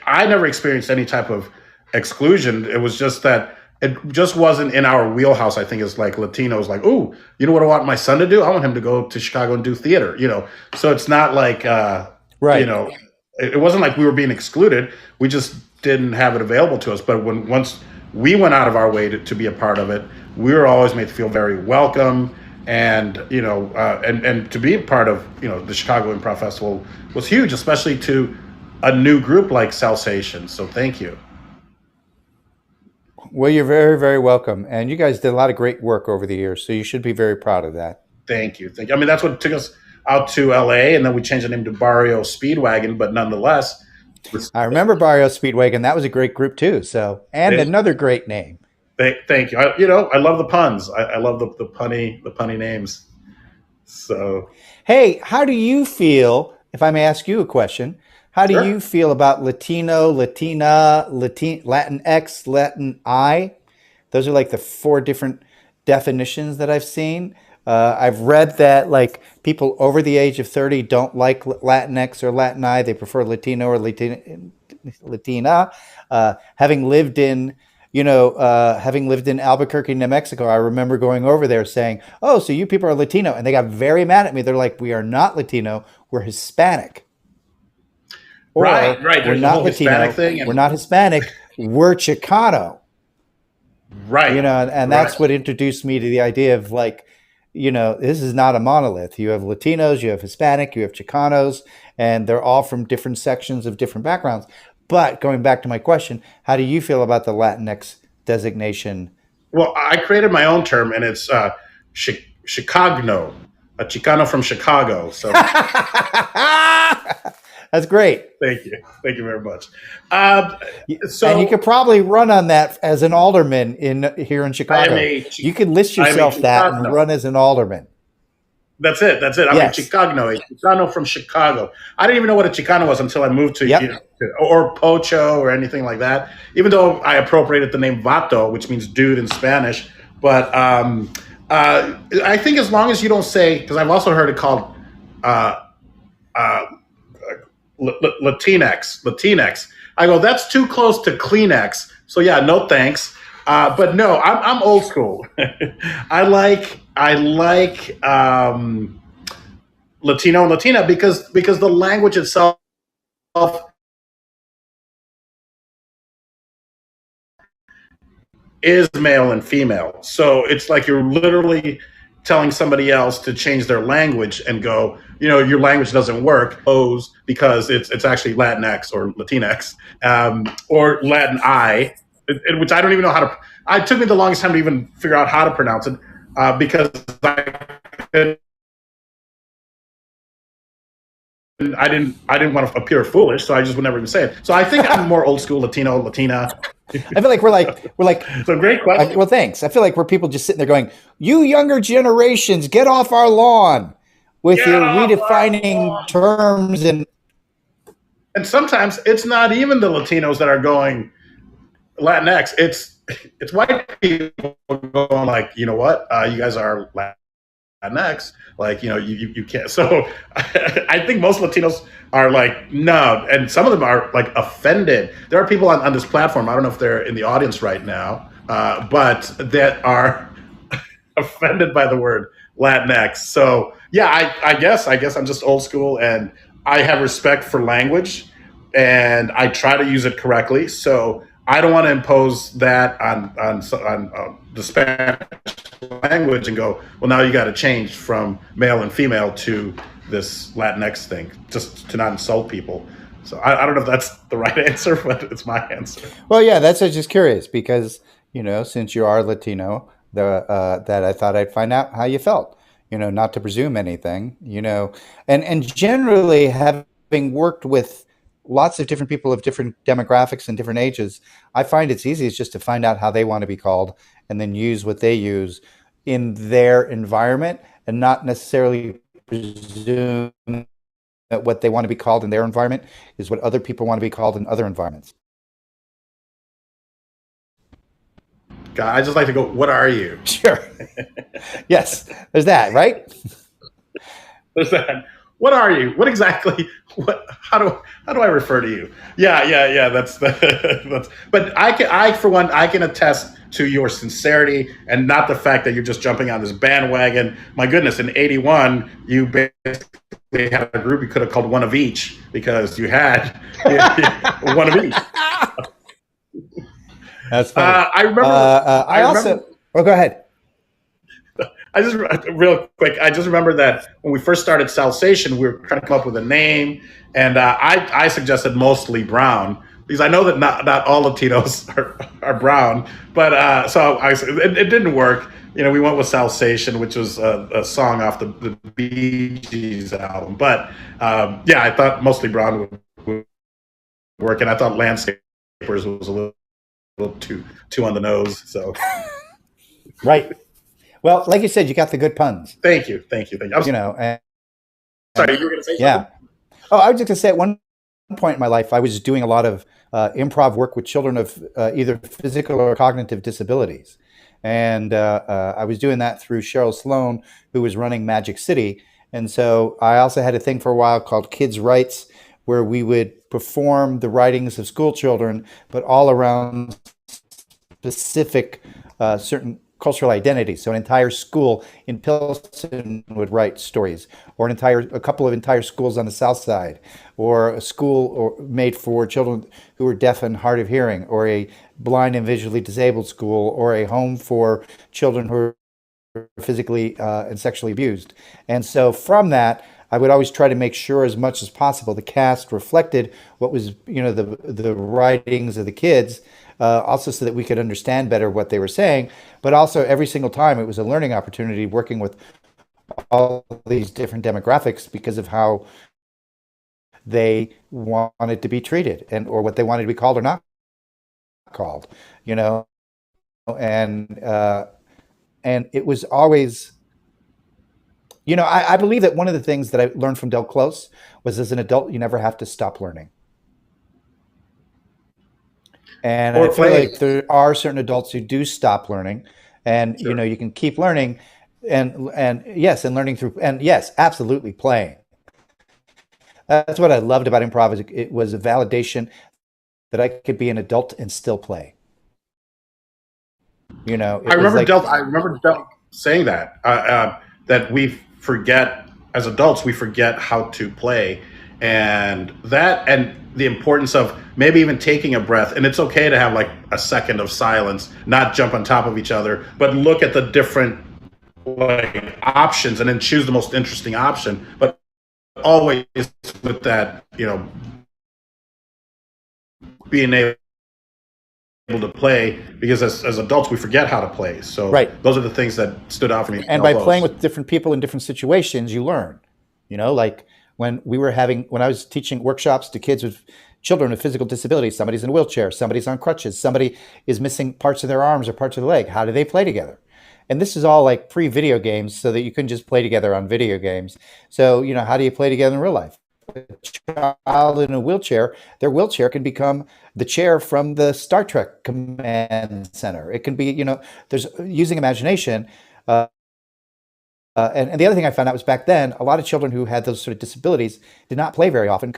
I never experienced any type of exclusion. It was just that it just wasn't in our wheelhouse. I think it's like Latinos, like, oh, you know what I want my son to do? I want him to go to Chicago and do theater. So it's not like, Right. it wasn't like we were being excluded. We just didn't have it available to us. But once we went out of our way to be a part of it, we were always made to feel very welcome. And and to be a part of the Chicago Improv Festival was huge, especially to a new group like Salsation. So thank you. Well, you're very, very welcome. And you guys did a lot of great work over the years. So you should be very proud of that. Thank you. Thank you. I mean, that's what took us out to LA, and then we changed the name to Barrio Speedwagon, but nonetheless, I remember Barrio Speedwagon. That was a great group too. So, and another great name. thank you. I love the puns. I love the punny names. So Hey, how do you feel, if I may ask you a question, how do sure. you feel about Latino, Latina, Latinx, Latin I? Those are like the four different definitions that I've seen. I've read that like people over the age of 30 don't like Latinx or Latin I. They prefer Latino or Latina. Having lived in, having lived in Albuquerque, New Mexico, I remember going over there saying, "Oh, so you people are Latino," and they got very mad at me. They're like, "We are not Latino. We're Hispanic." Or Right. we're There's the not whole Hispanic Latino, thing, we're and not Hispanic, we're Chicano. right, And right. that's what introduced me to the idea of like, this is not a monolith. You have Latinos, you have Hispanic, you have Chicanos, and they're all from different sections of different backgrounds. But going back to my question, how do you feel about the Latinx designation? Well, I created my own term, and it's Chicagno, a Chicano from Chicago. So That's great. thank you very much. Uh, And you so could probably run on that as an alderman in here in I am Chicago. a You could list I am a yourself that and Chicagno. run as an alderman. That's it. That's it. I'm a Yes. Chicagno, a Chicano from Chicago. I didn't even know what a Chicano was until I moved to, Yep. or Pocho or anything like that. Even though I appropriated the name Vato, which means dude in Spanish. But I think as long as you don't say, because I've also heard it called uh, uh, Latinx. I go, that's too close to Kleenex. So yeah, no thanks. But no, I'm old school. I like Latino and Latina because the language itself is male and female. So it's like you're literally telling somebody else to change their language and go, your language doesn't work. O's because it's actually Latinx or Latinx or Latin I, which I don't even know how to. It took me the longest time to even figure out how to pronounce it because I didn't want to appear foolish, so I just would never even say it. So I think I'm more old school Latino, Latina. I feel like we're like So great question. well, thanks. I feel like we're people just sitting there going, "You younger generations, get off our lawn with Get your off our redefining lawn. terms." And sometimes it's not even the Latinos that are going Latinx. It's white people going like, you know what? You guys are Latinx. Like, you can't. So I think most Latinos are like, no. And some of them are like offended. There are people on this platform, I don't know if they're in the audience right now, but that are offended by the word Latinx. So yeah, I guess I'm just old school, and I have respect for language, and I try to use it correctly. So I don't want to impose that on the Spanish language and go, well, now you got to change from male and female to this Latinx thing, just to not insult people. So I don't know if that's the right answer, but it's my answer. Well, yeah, that's just curious because since you are Latino, that I thought I'd find out how you felt. Not to presume anything. And generally having worked with lots of different people of different demographics and different ages, I find it's easiest just to find out how they want to be called and then use what they use in their environment and not necessarily presume that what they want to be called in their environment is what other people want to be called in other environments. God, I just like to go, what are you? Sure. Yes, there's that, right? There's that. What are you? What exactly? What? How do I refer to you? Yeah. That's that's. But I for one, I can attest to your sincerity and not the fact that you're just jumping on this bandwagon. My goodness, in '81, you basically had a group you could have called One of Each because you had one of each. That's funny. I remember. I also. Remember, oh, go ahead. I just real quick. I just remember that when we first started Salsation, we were trying to come up with a name, and I suggested mostly brown because I know that not all Latinos are brown, but it didn't work. We went with Salsation, which was a song off the Bee Gees album. But I thought mostly brown would work, and I thought landscapers was a little too on the nose. So right. Well, like you said, you got the good puns. Thank you. And, sorry, you were going to say something? Yeah. Oh, I was just going to say at one point in my life, I was doing a lot of improv work with children of either physical or cognitive disabilities. And I was doing that through Cheryl Sloan, who was running Magic City. And so I also had a thing for a while called Kids' Rights, where we would perform the writings of school children, but all around specific certain cultural identity. So an entire school in Pilsen would write stories, or a couple of entire schools on the South Side, or a school made for children who are deaf and hard of hearing, or a blind and visually disabled school, or a home for children who are physically and sexually abused. And so from that, I would always try to make sure as much as possible the cast reflected what was, the writings of the kids, also so that we could understand better what they were saying. But also every single time it was a learning opportunity working with all these different demographics because of how they wanted to be treated or what they wanted to be called or not called, and it was always, I believe that one of the things that I learned from Del Close was as an adult, you never have to stop learning. And I feel like there are certain adults who do stop learning, and Sure. You can keep learning, and yes, and learning through, and yes, absolutely playing. That's what I loved about improv. Is it was a validation that I could be an adult and still play. I remember Del saying that we forget as adults, we forget how to play, and the importance of maybe even taking a breath. And it's okay to have like a second of silence, not jump on top of each other, but look at the different like options and then choose the most interesting option. But always with that, being able to play, because as adults we forget how to play. So right. Those are the things that stood out for me. And by playing with different people in different situations, you learn. Like when I was teaching workshops to kids with children with physical disabilities, somebody's in a wheelchair, somebody's on crutches, somebody is missing parts of their arms or parts of the leg. How do they play together? And this is all like pre-video games, so that you can just play together on video games. So, how do you play together in real life? A child in a wheelchair, their wheelchair can become the chair from the Star Trek command center. It can be, there's using imagination. And the other thing I found out was back then, a lot of children who had those sort of disabilities did not play very often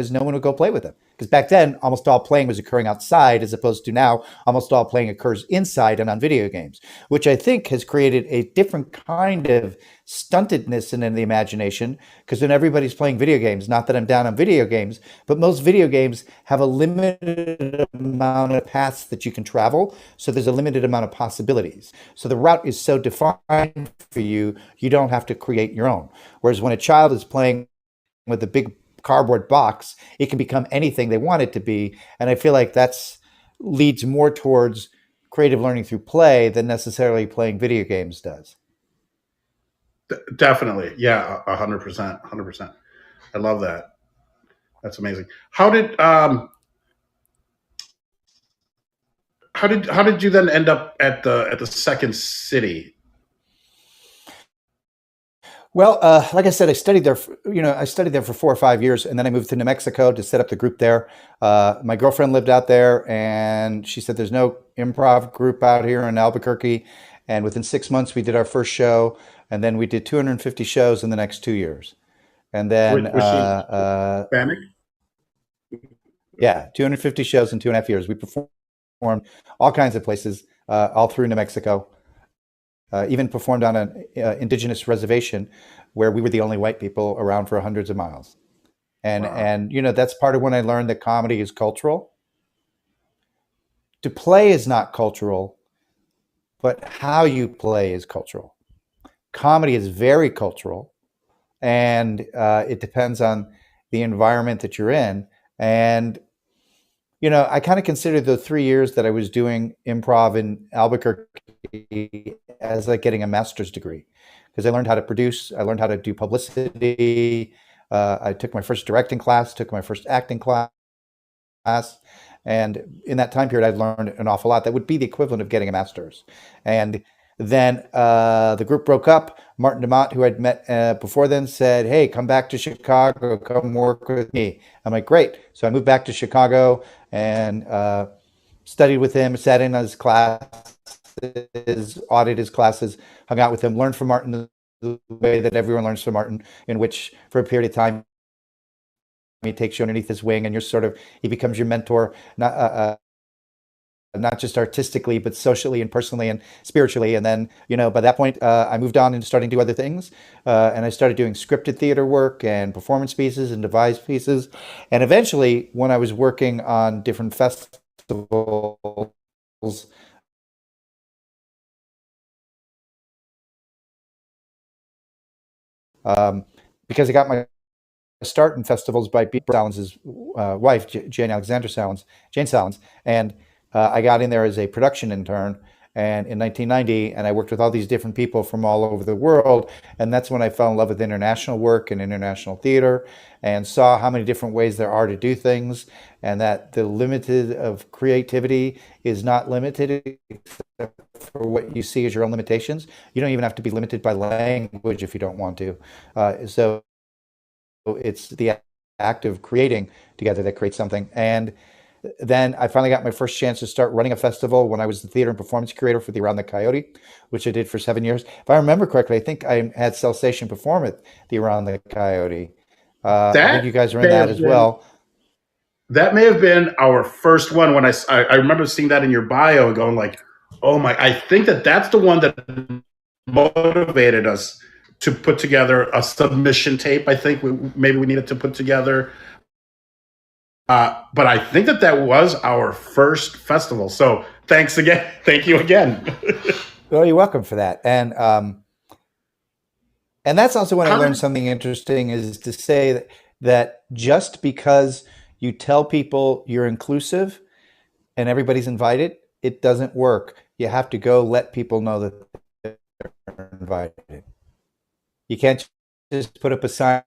because no one would go play with them. Because back then, almost all playing was occurring outside, as opposed to now, almost all playing occurs inside and on video games, which I think has created a different kind of stuntedness in the imagination. Because when everybody's playing video games, not that I'm down on video games, but most video games have a limited amount of paths that you can travel. So there's a limited amount of possibilities. So the route is so defined for you, you don't have to create your own. Whereas when a child is playing with a big cardboard box, it can become anything they want it to be. And I feel like that's leads more towards creative learning through play than necessarily playing video games does. Definitely. Yeah, 100%. 100%. I love that. That's amazing. How did you then end up at the second city? Well, like I said, I studied there. I studied there for 4 or 5 years, and then I moved to New Mexico to set up the group there. My girlfriend lived out there, and she said, "There's no improv group out here in Albuquerque." And within 6 months, we did our first show, and then we did 250 shows in the next 2 years. And then, Was she Hispanic? yeah, 250 shows in 2.5 years. We performed all kinds of places, all through New Mexico. Even performed on an indigenous reservation where we were the only white people around for hundreds of miles. Wow. And that's part of when I learned that comedy is cultural. To play is not cultural, but how you play is cultural. Comedy is very cultural, and it depends on the environment that you're in. And I kind of consider the 3 years that I was doing improv in Albuquerque as like getting a master's degree because I learned how to produce, I learned how to do publicity. I took my first directing class, took my first acting class, and in that time period, I'd learned an awful lot. That would be the equivalent of getting a master's. And then the group broke up. Martin DeMott, who I'd met before then, said, "Hey, come back to Chicago, come work with me." I'm like, "Great." So I moved back to Chicago and studied with him, sat in on his classes, audited his classes, hung out with him, learned from Martin the way that everyone learns from Martin, in which for a period of time he takes you underneath his wing and he becomes your mentor, not just artistically, but socially and personally and spiritually. And then, by that point, I moved on and started to do other things. And I started doing scripted theater work and performance pieces and devised pieces. And eventually, when I was working on different festivals, um, because I got my start in festivals by Pete Salins' wife, Jane Salins, and I got in there as a production intern. And in 1990, and I worked with all these different people from all over the world, and that's when I fell in love with international work and international theater, and saw how many different ways there are to do things, and that the limited of creativity is not limited for what you see as your own limitations. You don't even have to be limited by language if you don't want to. So it's the act of creating together that creates something. And then I finally got my first chance to start running a festival when I was the theater and performance curator for the Around the Coyote, which I did for 7 years. If I remember correctly, I think I had Celsation perform at the Around the Coyote. I think That you guys are in may that have as been well. that may have been our first one when I remember seeing that in your bio and going like, oh my, I think that's the one that motivated us to put together a submission tape. I think maybe we needed to put together. But I think that was our first festival. So thanks again. Thank you again. Well, you're welcome for that. And that's also when I How learned did something interesting is to say that just because you tell people you're inclusive and everybody's invited, it doesn't work. You have to go let people know that they're invited. You can't just put up a sign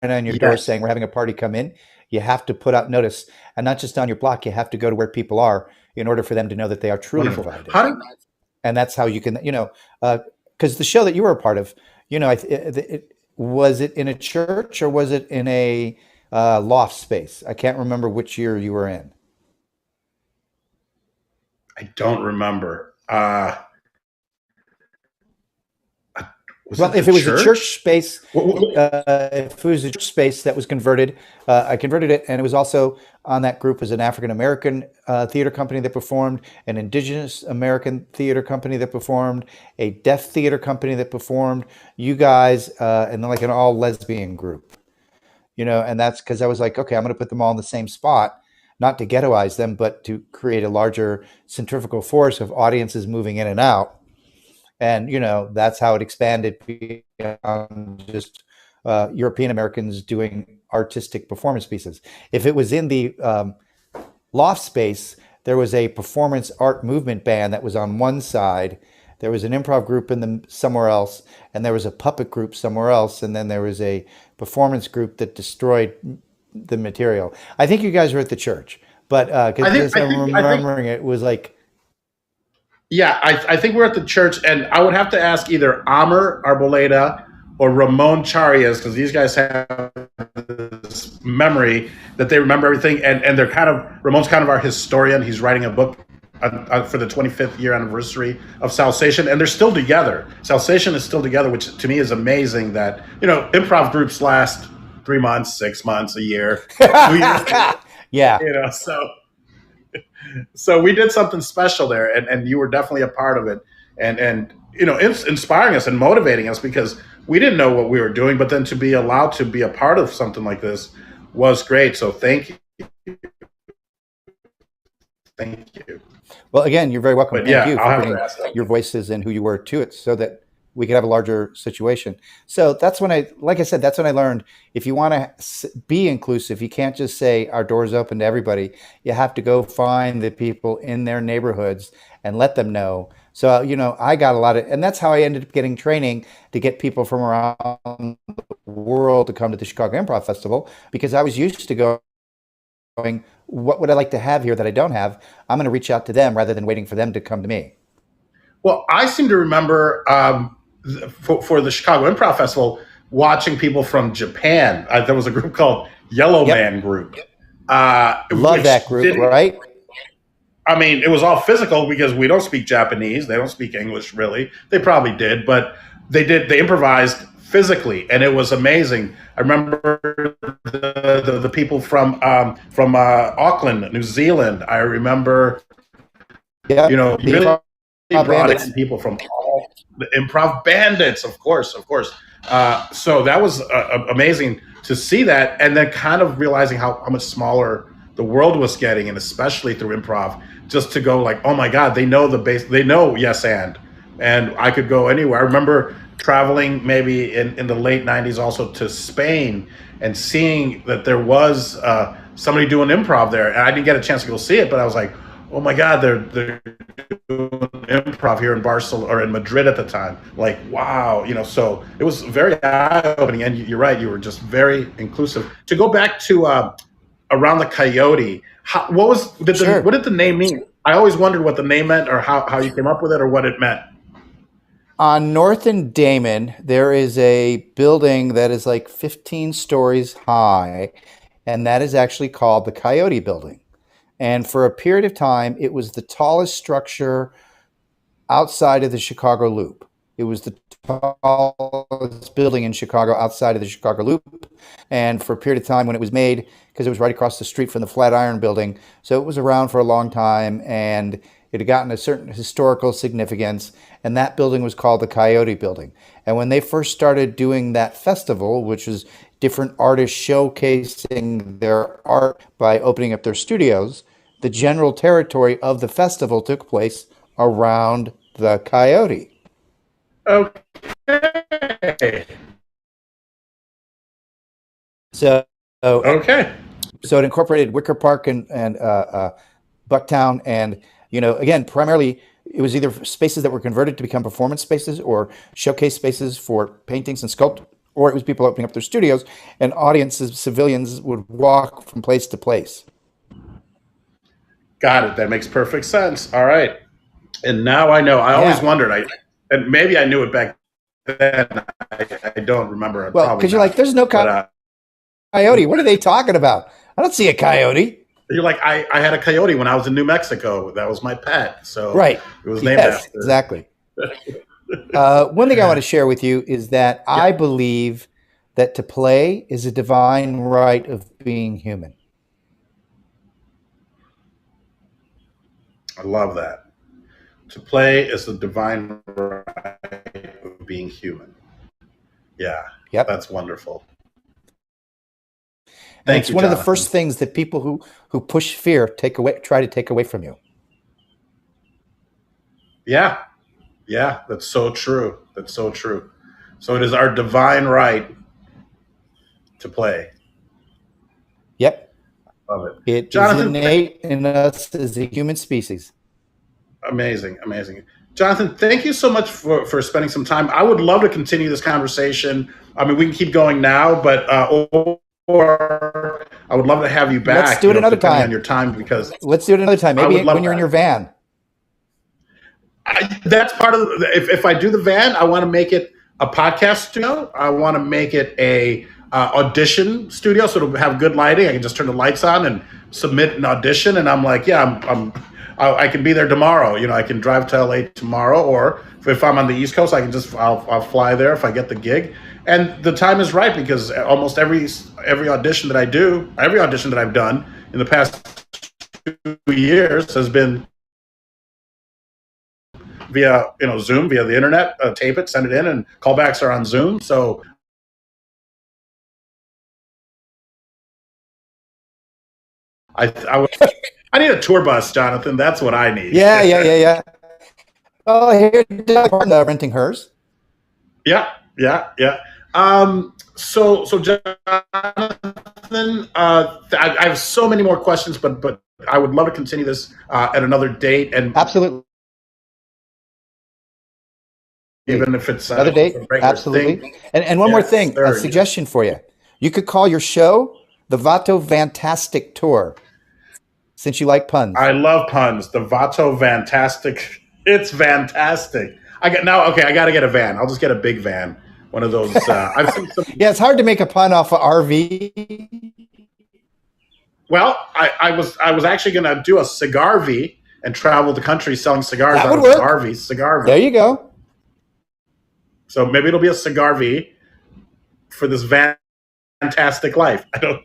on your door yes? saying we're having a party, come in. You have to put out notice, and not just on your block. You have to go to where people are in order for them to know that they are truly Wonderful. invited. How did And that's how you can, because the show that you were a part of, was it in a church or was it in a loft space? I can't remember which year you were in. I don't remember. Was Well, it if the it was a church church? space, What? if it was a church space that was converted, I converted it, and it was also on that group as an African American theater company that performed, an Indigenous American theater company that performed, a deaf theater company that performed. You guys, and then like an all lesbian group, and that's because I was like, okay, I'm going to put them all in the same spot, not to ghettoize them, but to create a larger centrifugal force of audiences moving in and out. And that's how it expanded beyond just European Americans doing artistic performance pieces. If it was in the loft space, there was a performance art movement band that was on one side. There was an improv group in the somewhere else, and there was a puppet group somewhere else, and then there was a performance group that destroyed the material. I think you guys were at the church, but I think because I I'm think I think remembering it was like, Yeah, I think we're at the church, and I would have to ask either Amr Arboleda or Ramon Charias, because these guys have this memory that they remember everything, and they're Ramon's kind of our historian. He's writing a book for the 25th year anniversary of Salsation, and they're still together. Salsation is still together, which to me is amazing. That improv groups last 3 months, 6 months, a year, 2 years, yeah. so. So we did something special there, and you were definitely a part of it, and it's inspiring us and motivating us because we didn't know what we were doing, but then to be allowed to be a part of something like this was great. So thank you. Well, again, you're very welcome. But Thank yeah, you I'll for have bringing to ask that. your voices and who you were to it so that we could have a larger situation. So that's when like I said, that's when I learned if you want to be inclusive, you can't just say our doors open to everybody. You have to go find the people in their neighborhoods and let them know. So, I got a lot of, and that's how I ended up getting training to get people from around the world to come to the Chicago Improv Festival because I was used to going, what would I like to have here that I don't have? I'm going to reach out to them rather than waiting for them to come to me. Well, I seem to remember for the Chicago Improv Festival watching people from Japan. There was a group called Yellow Yep. Man Group, Love which that group, didn't. right? I mean, it was all physical because we don't speak Japanese. They don't speak English, really. They probably did, but they did. They improvised physically, and it was amazing. I remember the people from Auckland, New Zealand. I remember, Yep. you The really Improv brought in Bandits. people from all the improv bandits, of course, of course. So that was amazing to see that, and then kind of realizing how much smaller the world was getting, and especially through improv, just to go like, oh my God, they know the base, they know yes and I could go anywhere. I remember traveling maybe in the late '90s also to Spain and seeing that there was somebody doing improv there, and I didn't get a chance to go see it, but I was like, oh my God, they're doing improv here in Barcelona or in Madrid at the time. Like, wow, so it was very eye opening. And you're right, you were just very inclusive. To go back to around the Coyote, what Sure. did the name mean? I always wondered what the name meant, or how you came up with it, or what it meant. On North and Damon, there is a building that is like 15 stories high, and that is actually called the Coyote Building. And for a period of time, it was the tallest structure outside of the Chicago Loop. It was the tallest building in Chicago outside of the Chicago Loop. And for a period of time when it was made, because it was right across the street from the Flatiron Building, so it was around for a long time and it had gotten a certain historical significance. And that building was called the Coyote Building. And when they first started doing that festival, which was different artists showcasing their art by opening up their studios, the general territory of the festival took place around the Coyote. Okay. So, Okay. so it incorporated Wicker Park and Bucktown, and again, primarily it was either spaces that were converted to become performance spaces or showcase spaces for paintings and sculpt, or it was people opening up their studios, and audiences, civilians, would walk from place to place. Got it. That makes perfect sense. All right. And now I know. I always Yeah. wondered. And maybe I knew it back then. I don't remember. Well, Probably because you're like, not. there's no But coyote. What are they talking about? I don't see a coyote. you're like, I had a coyote when I was in New Mexico. That was my pet. So Right. it was named Yes, after. exactly. One thing I want to share with you is that Yeah, I believe that to play is a divine right of being human. I love that. To play is the divine right of being human. Yeah, Yep. that's wonderful. And Thank it's you, one of the Jonathan. first things that people who push fear try to take away from you. Yeah, yeah, that's so true. That's so true. So it is our divine right to play. Yep. Love it. It is Jonathan, innate in us as a human species. amazing, amazing. Jonathan, thank you so much for spending some time. I would love to continue this conversation. I mean, we can keep going now, but or I would love to have you Let's back. do You it know, another depending on time. your time, because Let's do it another time. I Maybe would when love you're in that. your van. That's part of if I do the van, I want to make it a podcast studio. I want to make it a audition studio, so it'll have good lighting. I can just turn the lights on and submit an audition, and I'm like, yeah, I can be there tomorrow. You know, I can drive to LA tomorrow, or if I'm on the East Coast, I can just I'll fly there if I get the gig. And the time is right because almost every audition that I do, every audition that I've done in the past 2 years has been via Zoom, via the internet, tape it, send it in, and callbacks are on Zoom. So I I need a tour bus, Jonathan. That's what I need. Yeah, yeah, yeah, yeah. Oh, here, renting hers. Yeah, yeah, yeah. So Jonathan, I have so many more questions, but I would love to continue this at another date, and Absolutely. even if it's Another just date? a regular thing. Absolutely. And one more Yes, thing, a sir. Yes. suggestion for you. You could call your show the Vato Fantastic Tour, since you like puns. I love puns. The Vato Fantastic. It's fantastic. I got now. Okay, I got to get a van. I'll just get a big van. One of those. I've seen some. Yeah, it's hard to make a pun off of RV. Well, I was actually going to do a cigar V and travel the country selling cigars That out would of work. Cigar There V. you go. So maybe it'll be a cigar V for this fantastic life. I don't.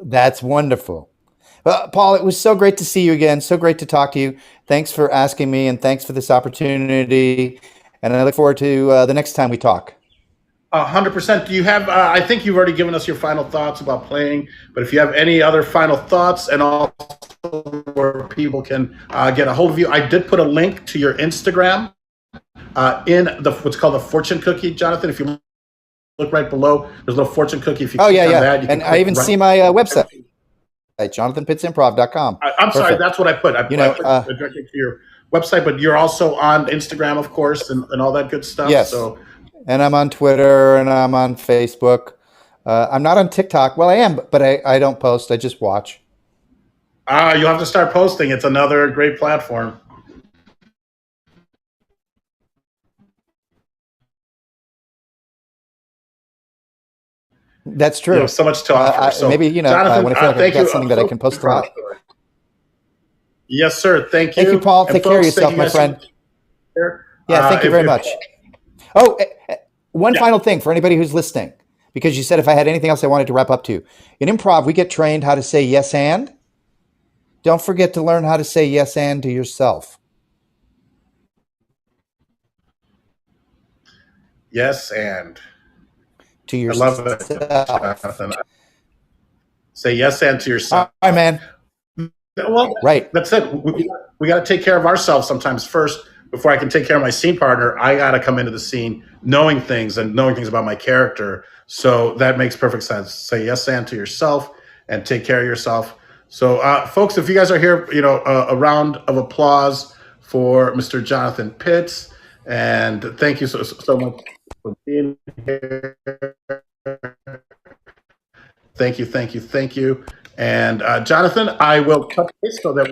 That's wonderful. Well, Paul, it was so great to see you again. So great to talk to you. Thanks for asking me, and thanks for this opportunity. And I look forward to the next time we talk. 100%. Do you have? I think you've already given us your final thoughts about playing. But if you have any other final thoughts, and also where people can get a hold of you, I did put a link to your Instagram in the what's called the fortune cookie, Jonathan. If you look right below, there's a little fortune cookie. If you Oh, click yeah, on yeah. that, you can And I even right. see my website at jonathanpittsimprov.com. I'm sorry, Perfect. that's what I put. I put directly to your website, but you're also on Instagram, of course, and all that good stuff. Yes. So, And I'm on Twitter and I'm on Facebook. I'm not on TikTok. Well, I am, but I don't post. I just watch. you'll have to start posting. It's another great platform. That's You true. have so much to offer. So, Maybe, Jonathan, when I feel like I've thank got you. something that I can post a lot. Yes, sir. Thank you. Thank you, Paul. And Take care of folks, thank yourself, you my guys so friend. much for Yeah, thank you very much. Oh, one Yeah. final thing for anybody who's listening, because you said if I had anything else I wanted to wrap up to. In improv, we get trained how to say yes and. Don't forget to learn how to say yes and to yourself. Yes, and To I love it, yourself. Jonathan. Say yes and to yourself. All right, man. Well, Right. that's it. We got to take care of ourselves sometimes first before I can take care of my scene partner. I got to come into the scene knowing things about my character. So that makes perfect sense. Say yes and to yourself and take care of yourself. So, folks, if you guys are here, a round of applause for Mr. Jonathan Pitts, and thank you so much for being here. Thank you, thank you, thank you. And Jonathan, I will cut this so that we